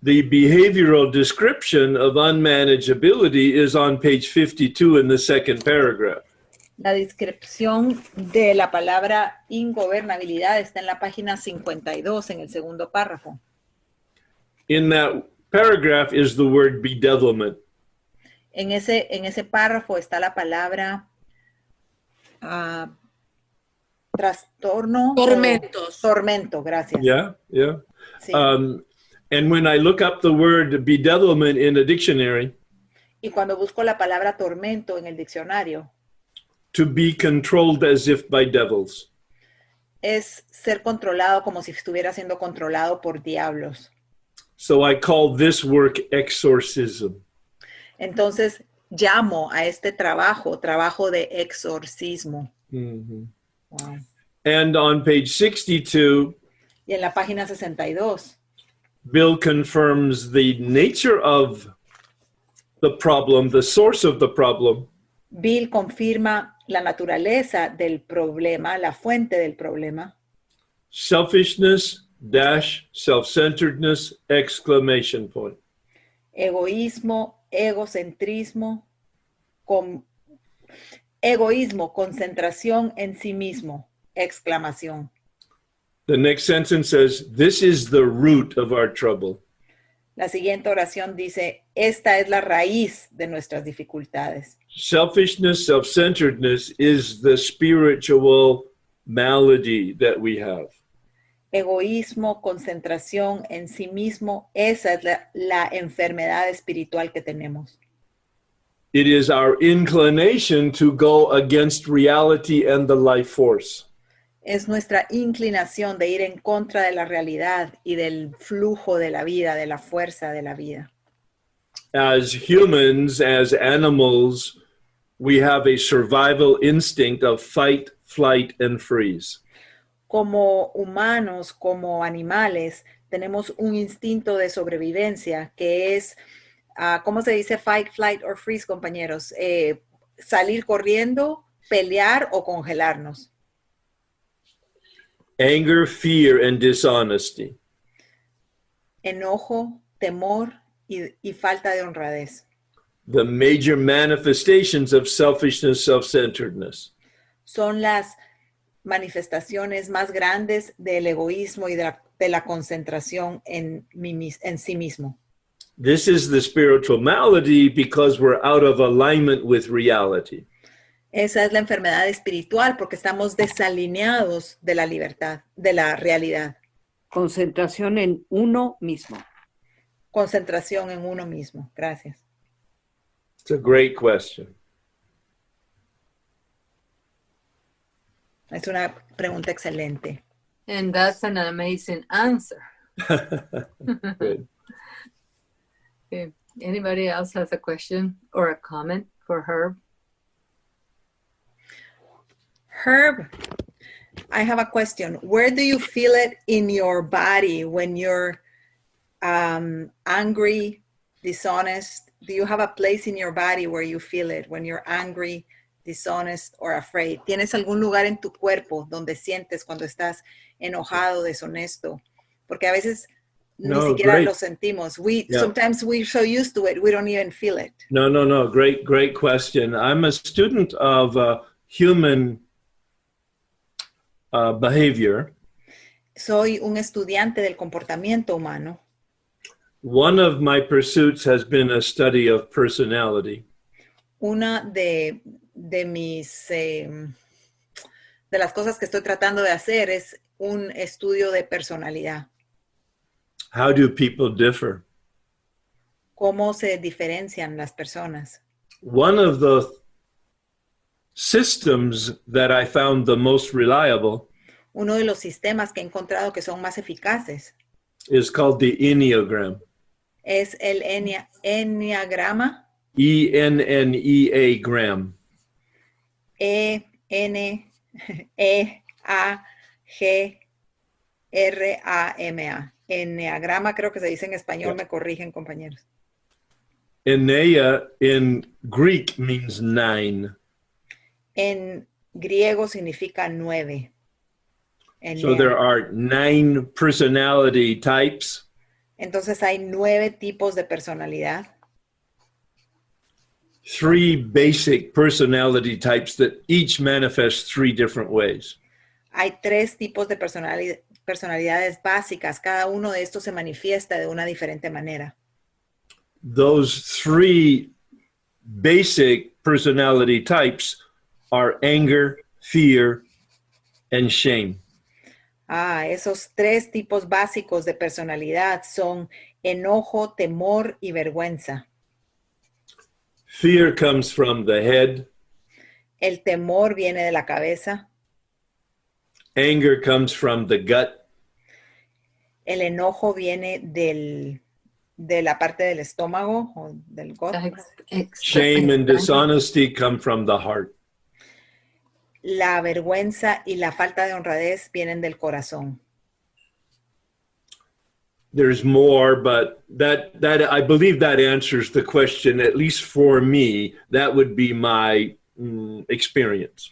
The behavioral description of unmanageability is on page 52 in the second paragraph. La descripción de la palabra ingobernabilidad está en la página 52 en el segundo párrafo. In that paragraph is the word bedevilment. En ese párrafo está la palabra trastorno. Tormentos. Tormento, gracias. Yeah. Sí. And when I look up the word bedevilment in a dictionary, Y cuando busco la palabra tormento en el diccionario, to be controlled as if by devils. es ser controlado como si estuviera siendo controlado por diablos. So I call this work exorcism. Entonces llamo a este trabajo de exorcismo. Mm-hmm. Wow. And on page 62, Y en la página 62, Bill confirms the nature of the problem, the source of the problem, Bill confirma la naturaleza del problema, la fuente del problema. selfishness dash self-centeredness exclamation point. Egoísmo, egocentrismo, egoísmo, concentración en sí mismo, exclamación. The next sentence says, this is the root of our trouble. La siguiente oración dice, esta es la raíz de nuestras dificultades. Selfishness, self-centeredness is the spiritual malady that we have. Egoísmo, concentración en sí mismo, esa es la enfermedad espiritual que tenemos. It is our inclination to go against reality and the life force. Es nuestra inclinación de ir en contra de la realidad y del flujo de la vida, de la fuerza de la vida. As humans, as animals, we have a survival instinct of fight, flight, and freeze. Como humanos, como animales, tenemos un instinto de sobrevivencia que es, ¿cómo se dice? Fight, flight or freeze, compañeros. Salir corriendo, pelear o congelarnos. Anger, fear, and dishonesty. Enojo, temor y falta de honradez. The major manifestations of selfishness, self-centeredness. Son las manifestaciones más grandes del egoísmo y de la concentración en sí mismo. This is the spiritual malady because we're out of alignment with reality. Esa es la enfermedad espiritual porque estamos desalineados de la libertad, de la realidad. Concentración en uno mismo. Concentración en uno mismo. Gracias. It's a great question. Es una pregunta excelente. And that's an amazing answer. Good. Okay. Anybody else has a question or a comment for Herb? Herb, I have a question. Where do you feel it in your body when you're angry, dishonest? Do you have a place in your body where you feel it when you're angry, dishonest or afraid? ¿Tienes algún lugar en tu cuerpo donde sientes cuando estás enojado, deshonesto? Porque a veces ni siquiera lo sentimos. Sometimes we're so used to it, we don't even feel it. No. Great question. I'm a student of human behavior. Soy un estudiante del comportamiento humano. One of my pursuits has been a study of personality. Una de mis de las cosas que estoy tratando de hacer es un estudio de personalidad. How do people differ? ¿Cómo se diferencian las personas? One of the systems that I found the most reliable Uno de los sistemas que he encontrado que son más eficaces is called the Enneagram. es el enneagrama. E-N-N-E-A-gram. E-N-E-A-G-R-A-M-A. enneagrama, creo que se dice en español, me corrigen, compañeros. Enneia in Greek means 9. En griego significa 9. So there are 9 personality types. Entonces hay 9 tipos de personalidad. 3 basic personality types that each manifest 3 different ways. Hay 3 tipos de personalidades básicas. Cada uno de estos se manifiesta de una diferente manera. Those 3 basic personality types are anger, fear, and shame. Esos 3 tipos básicos de personalidad son enojo, temor y vergüenza. Fear comes from the head. El temor viene de la cabeza. Anger comes from the gut. El enojo viene de la parte del estómago o del gut. Shame and dishonesty come from the heart. La vergüenza y la falta de honradez vienen del corazón. There's more, but that I believe that answers the question, at least for me. That would be my experience.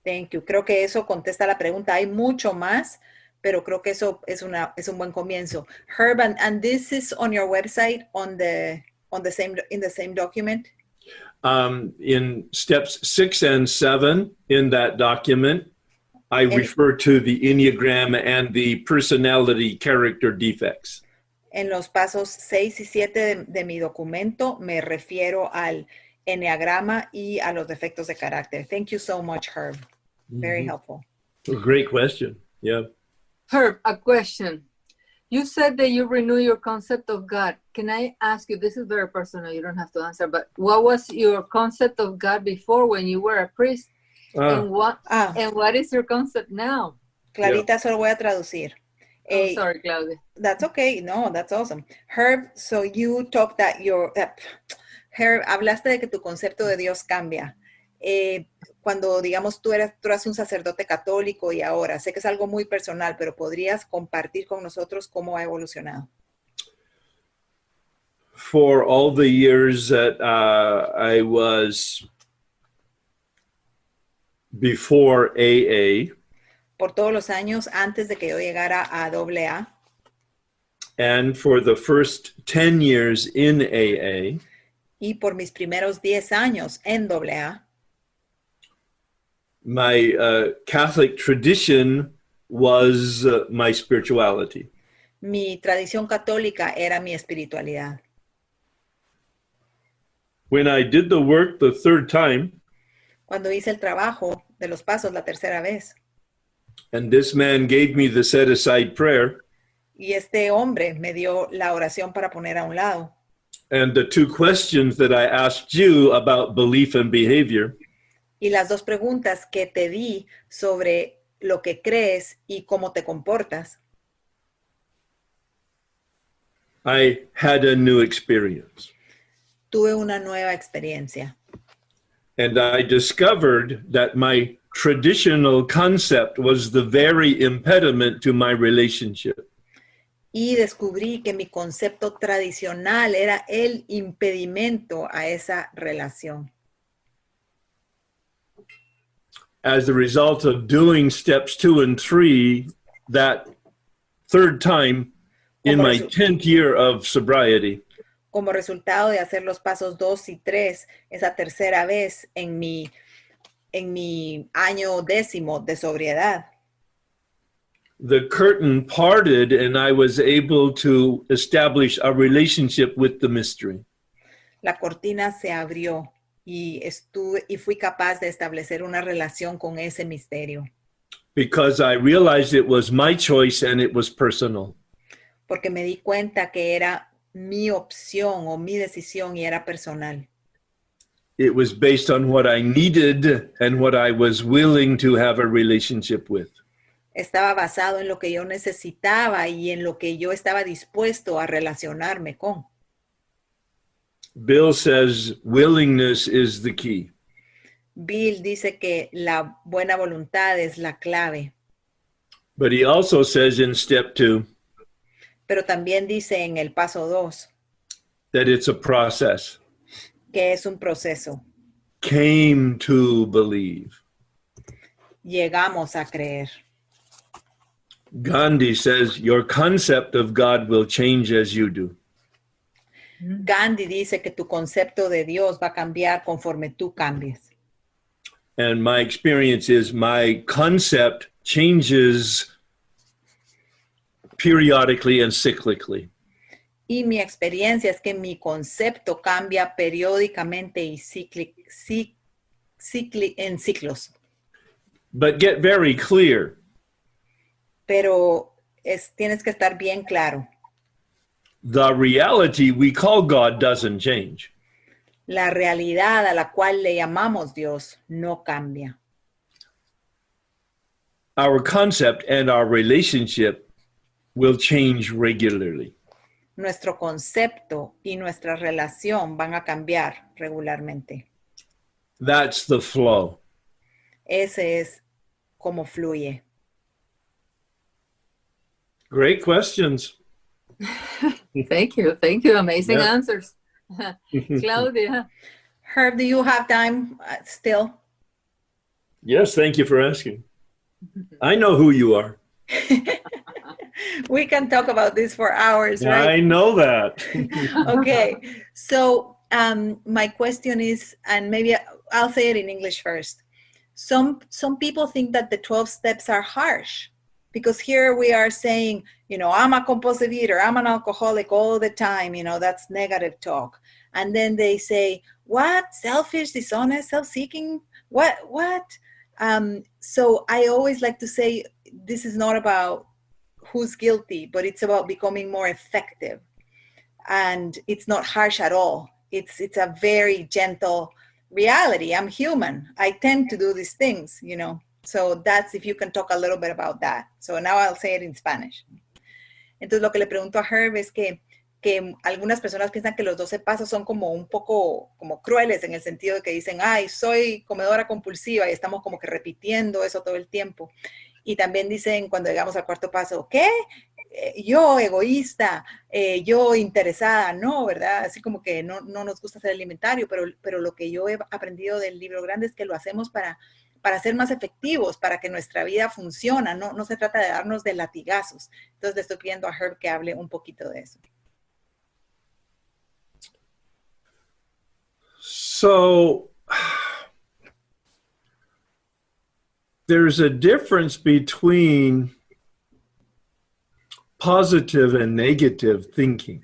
Thank you. Creo que eso contesta la pregunta. Hay mucho más, pero creo que eso es un buen comienzo. Herb, and this is on your website in the same document? In steps 6 and 7 in that document, I refer to the Enneagram and the personality character defects. En los pasos 6 y 7 de mi documento me refiero al enneagrama y a los defectos de carácter. Thank you so much, Herb. Very helpful. A great question. Yeah. Herb, a question. You said that you renew your concept of God. Can I ask you, this is very personal, you don't have to answer, but what was your concept of God before when you were a priest? And what is your concept now? Clarita, solo voy a traducir. I'm sorry, Claudia. That's okay. No, that's awesome. Herb, so you talked that Herb, hablaste de que tu concepto de Dios cambia. Cuando, digamos, tú eras un sacerdote católico y ahora, sé que es algo muy personal, pero ¿podrías compartir con nosotros cómo ha evolucionado? For all the years that I was before AA, por todos los años antes de que yo llegara a AA, and for the first 10 years in AA, y por mis primeros 10 años en AA, my Catholic tradition was my spirituality. Mi tradición católica era mi espiritualidad. When I did the work the third time, cuando hice el trabajo de los pasos la tercera vez, and this man gave me the set-aside prayer, y este hombre me dio la oración para poner a un lado, and the 2 questions that I asked you about belief and behavior, y las 2 preguntas que te di sobre lo que crees y cómo te comportas, I had a new experience. Tuve una nueva experiencia. And I discovered that my traditional concept was the very impediment to my relationship. Y descubrí que mi concepto tradicional era el impedimento a esa relación. As a result of doing steps 2 and 3, that third time in my 10th year of sobriety, como resultado de hacer los pasos 2 y 3, esa tercera vez en mi año 10º de sobriedad, the curtain parted and I was able to establish a relationship with the mystery. La cortina se abrió y fui capaz de establecer una relación con ese misterio. Because I realized it was my choice and it was personal. Porque me di cuenta que era mi opción o mi decisión y era personal. It was based on what I needed and what I was willing to have a relationship with. Estaba basado en lo que yo necesitaba y en lo que yo estaba dispuesto a relacionarme con. Bill says willingness is the key. Bill dice que la buena voluntad es la clave. But he also says in step 2, Pero también dice en el paso 2 that it's a process. que es un proceso. Came to believe. Llegamos a creer. Gandhi says, your concept of God will change as you do. Gandhi dice que tu concepto de Dios va a cambiar conforme tú cambies. And my experience is my concept changes periodically and cyclically. Y mi experiencia es que mi concepto cambia periódicamente y en ciclos. But get very clear. Pero tienes que estar bien claro. The reality we call God doesn't change. La realidad a la cual le llamamos Dios no cambia. Our concept and our relationship will change regularly. Nuestro concepto y nuestra relación van a cambiar regularmente. That's the flow. Ese es cómo fluye. Great questions. Thank you. Thank you. Amazing Yeah. answers. Claudia. Herb, do you have time still? Yes, thank you for asking. I know who you are. We can talk about this for hours, right? I know that. Okay, so my question is, and maybe I'll say it in English first. Some people think that the 12 steps are harsh because here we are saying, I'm a compulsive eater, I'm an alcoholic all the time, that's negative talk. And then they say, what? Selfish, dishonest, self-seeking? What? So I always like to say, this is not about who's guilty, but it's about becoming more effective. And it's not harsh at all. It's a very gentle reality. I'm human. I tend to do these things, So that's, if you can talk a little bit about that. So now I'll say it in Spanish. Entonces lo que le pregunto a Herb es que algunas personas piensan que los 12 pasos son como un poco como crueles en el sentido de que dicen, ay, soy comedora compulsiva y estamos como que repitiendo eso todo el tiempo. Y también dicen cuando llegamos al cuarto paso, ¿qué? Yo egoísta, yo interesada, no, ¿verdad? Así como que no nos gusta ser alimentario, pero lo que yo he aprendido del libro grande es que lo hacemos para ser más efectivos, para que nuestra vida funcione, no se trata de darnos de latigazos. Entonces le estoy pidiendo a Herb que hable un poquito de eso. So there's a difference between positive and negative thinking.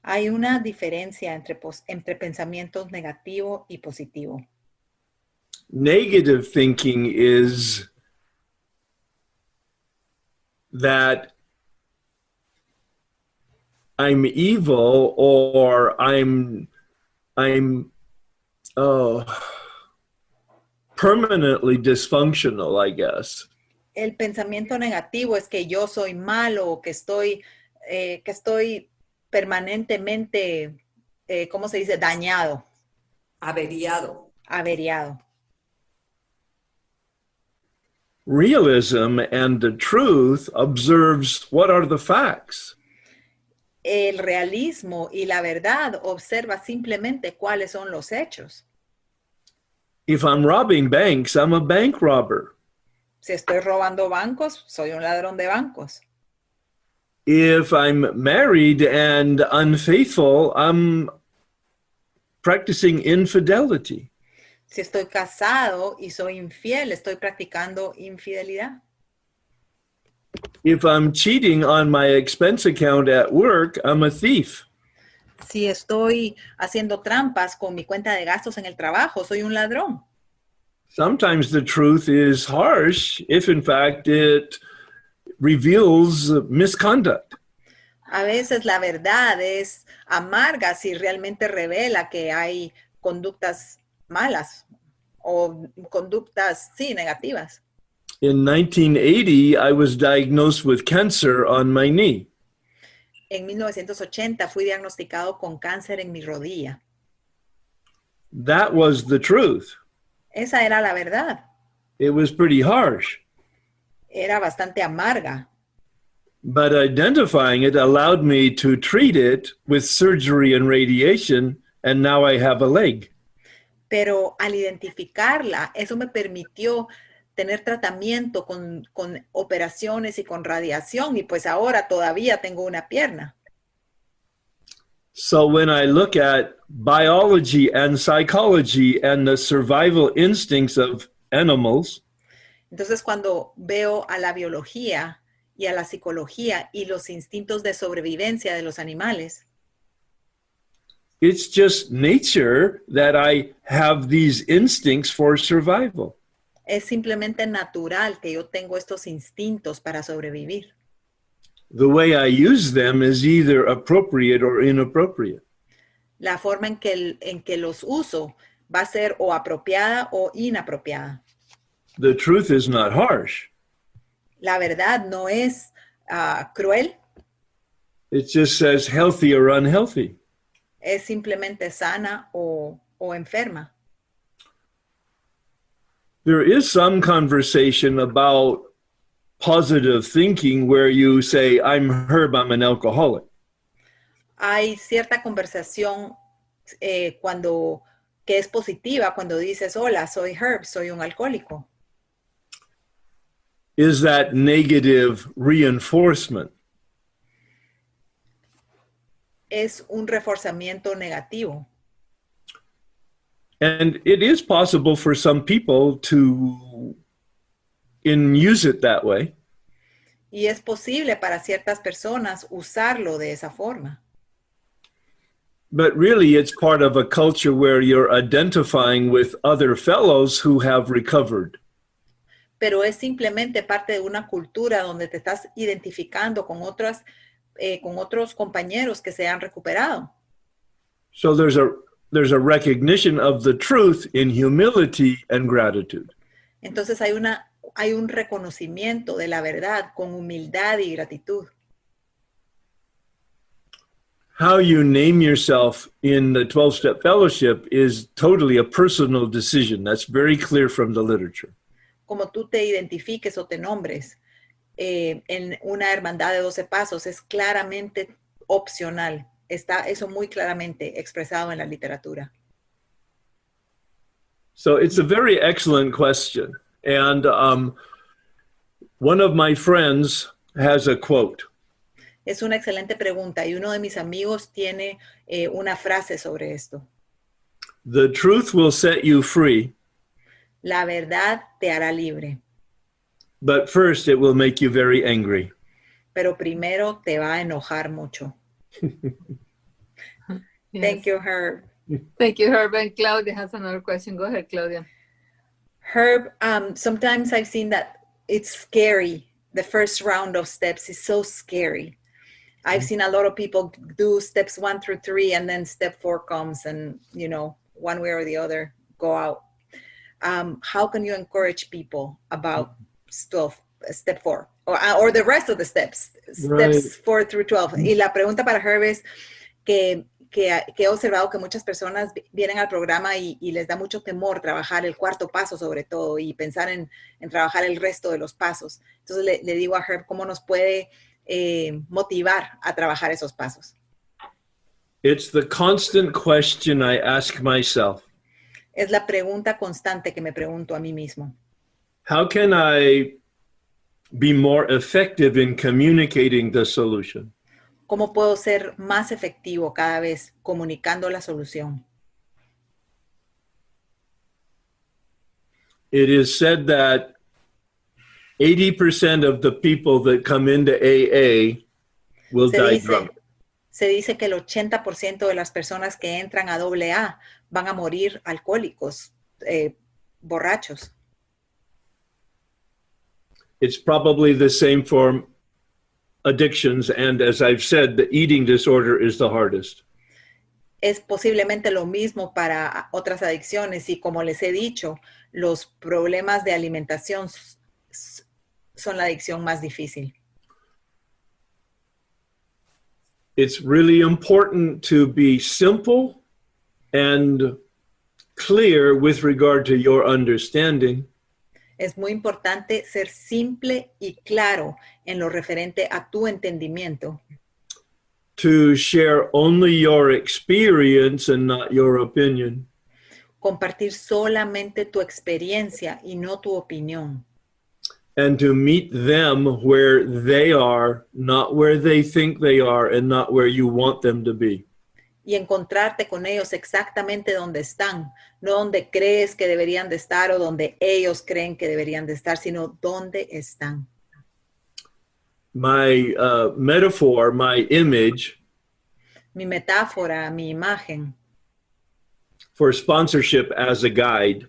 Hay una diferencia entre pensamientos negativo y positivo. Negative thinking is that I'm evil or I'm permanently dysfunctional, I guess. El pensamiento negativo es que yo soy malo o que estoy permanentemente, ¿cómo se dice? Dañado. Averiado. Realism and the truth observes what are the facts. El realismo y la verdad observa simplemente cuáles son los hechos. If I'm robbing banks, I'm a bank robber. Si estoy robando bancos, soy un ladrón de bancos. If I'm married and unfaithful, I'm practicing infidelity. Si estoy casado y soy infiel, estoy practicando infidelidad. If I'm cheating on my expense account at work, I'm a thief. Si estoy haciendo trampas con mi cuenta de gastos en el trabajo, soy un ladrón. Sometimes the truth is harsh if, in fact, it reveals misconduct. A veces la verdad es amarga si realmente revela que hay conductas malas o conductas, sí, negativas. In 1980, I was diagnosed with cancer on my knee. En 1980 fui diagnosticado con cáncer en mi rodilla. That was the truth. Esa era la verdad. It was pretty harsh. Era bastante amarga. But identifying it allowed me to treat it with surgery and radiation, and now I have a leg. Pero al identificarla, eso me permitió tener tratamiento con operaciones y con radiación, y pues ahora todavía tengo una pierna. So when I look at biology and psychology and the survival instincts of animals, Entonces, cuando veo a la biología y a la psicología y los instintos de sobrevivencia de los animales, it's just nature that I have these instincts for survival. es simplemente natural que yo tengo estos instintos para sobrevivir. The way I use them is either appropriate or inappropriate. La forma en que los uso va a ser o apropiada o inapropiada. The truth is not harsh. La verdad no es cruel, It just says healthy or unhealthy. es simplemente sana o enferma. There is some conversation about positive thinking where you say, I'm Herb, I'm an alcoholic. Hay cierta conversación que es positiva cuando dices, hola, soy Herb, soy un alcohólico. Is that negative reinforcement? Es un reforzamiento negativo. And it is possible for some people to use it that way. Y es posible para ciertas personas usarlo de esa forma. But really, it's part of a culture where you're identifying with other fellows who have recovered. Pero es simplemente parte de una cultura donde te estás identificando con otros compañeros que se han recuperado. So there's a recognition of the truth in humility and gratitude. Entonces hay un reconocimiento de la verdad con humildad y gratitud. How you name yourself in the 12-step fellowship is totally a personal decision. That's very clear from the literature. Como tú te identifiques o te nombres en una hermandad de 12 pasos es claramente opcional. Está eso muy claramente expresado en la literatura. So it's a very excellent question. And one of my friends has a quote. Es una excelente pregunta y uno de mis amigos tiene una frase sobre esto. The truth will set you free. La verdad te hará libre, But first it will make you very angry. pero primero te va a enojar mucho. Yes. Thank you, Herb. Thank you, Herb. And Claudia has another question. Go ahead, Claudia. Herb, sometimes I've seen that it's scary. The first round of steps is so scary. I've seen a lot of people do steps 1 through 3 and then step 4 comes and, one way or the other go out. How can you encourage people about step 4 or the rest of the steps, Right. steps 4 through 12? Y la pregunta para Herb es que he observado que muchas personas vienen al programa y les da mucho temor trabajar el cuarto paso sobre todo y pensar en trabajar el resto de los pasos. Entonces le digo a Herb cómo nos puede motivar a trabajar esos pasos. It's the constant question I ask myself. Es la pregunta constante que me pregunto a mí mismo. How can I be more effective in communicating the solution? ¿Cómo puedo ser más efectivo cada vez comunicando la solución? It is said that 80% of the people that come into AA will die drunk. Se dice que el 80% de las personas que entran a AA van a morir alcohólicos, borrachos. It's probably the same for addictions, and as I've said, the eating disorder is the hardest. Es posiblemente lo mismo para otras adicciones y como les he dicho, los problemas de alimentación son la adicción más difícil. It's really important to be simple and clear with regard to your understanding. Es muy importante ser simple y claro en lo referente a tu entendimiento. To share only your experience and not your opinion. Compartir solamente tu experiencia y no tu opinión. And to meet them where they are, not where they think they are, and not where you want them to be. Y encontrarte con ellos exactamente donde están, no donde crees que deberían de estar o donde ellos creen que deberían de estar, sino donde están. My metaphor, my image Mi metáfora, mi imagen, for sponsorship as a guide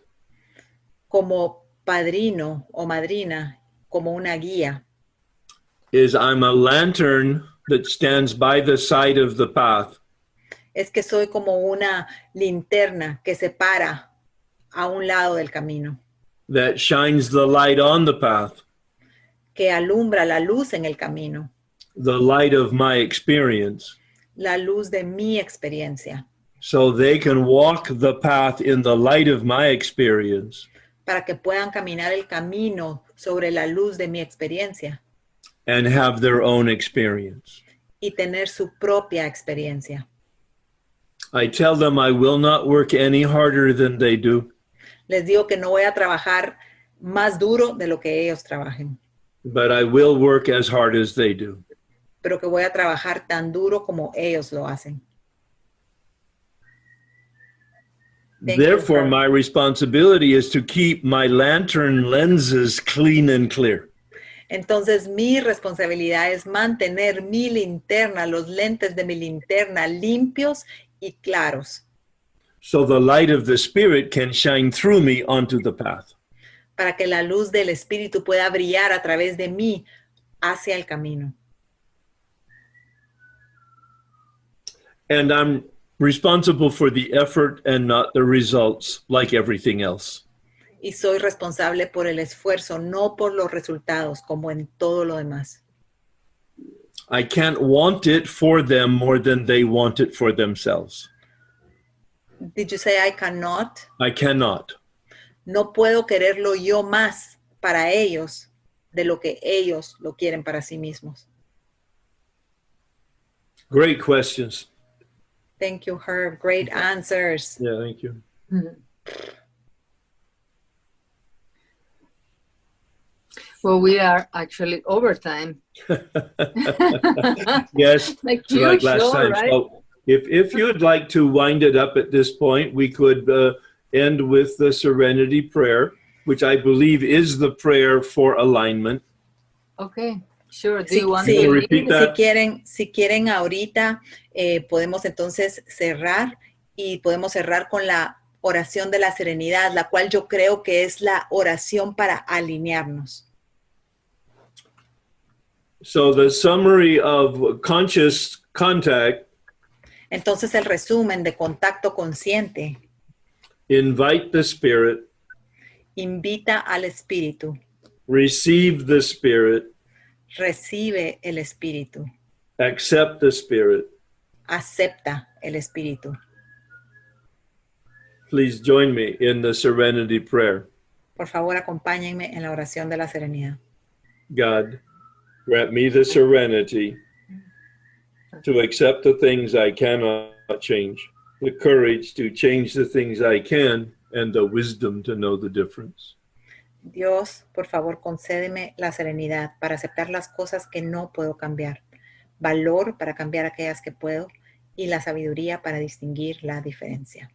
como padrino o madrina, como una guía, is I'm a lantern that stands by the side of the path, es que soy como una linterna que se para a un lado del camino, that shines the light on the path, que alumbra la luz en el camino, the light of my experience, la luz de mi experiencia, so they can walk the path in the light of my experience para que puedan caminar el camino sobre la luz de mi experiencia and have their own experience. y tener su propia experiencia. I tell them I will not work any harder than they do, Les digo que no voy a trabajar más duro de lo que ellos trabajen, but I will work as hard as they do. pero que voy a trabajar tan duro como ellos lo hacen. Thank you, Therefore, Herb. my responsibility is to keep my lantern lenses clean and clear. Entonces mi responsabilidad es mantener mi linterna, los lentes de mi linterna limpios y claros, So the light of the Spirit can shine through me onto the path. para que la luz del Espíritu pueda brillar a través de mí hacia el camino. And I'm responsible for the effort and not the results, like everything else. Y soy responsable por el esfuerzo, no por los resultados, como en todo lo demás. I can't want it for them more than they want it for themselves. Did you say I cannot? I cannot. No puedo quererlo yo más para ellos de lo que ellos lo quieren para sí mismos. Great questions. Thank you, Herb. Great answers. Yeah, thank you. Well, we are actually overtime. Yes, Like like last usual, time. right? So if you'd like to wind it up at this point, we could end with the Serenity Prayer, which I believe is the prayer for alignment. Okay, sure. Do Sí, you want sí. to Repeat read? that. Si quieren ahorita, podemos entonces cerrar y podemos cerrar con la oración de la serenidad, la cual yo creo que es la oración para alinearnos. So the summary of conscious contact: Entonces el resumen de contacto consciente invite the Spirit, invita al Espíritu, receive the Spirit, recibe el Espíritu, accept the Spirit. acepta el Espíritu. Please join me in the Serenity Prayer. Por favor, acompáñenme en la oración de la serenidad. God, grant me the serenity to accept the things I cannot change, the courage to change the things I can, and the wisdom to know the difference. Dios, por favor, concédeme la serenidad para aceptar las cosas que no puedo cambiar, valor para cambiar aquellas que puedo y la sabiduría para distinguir la diferencia.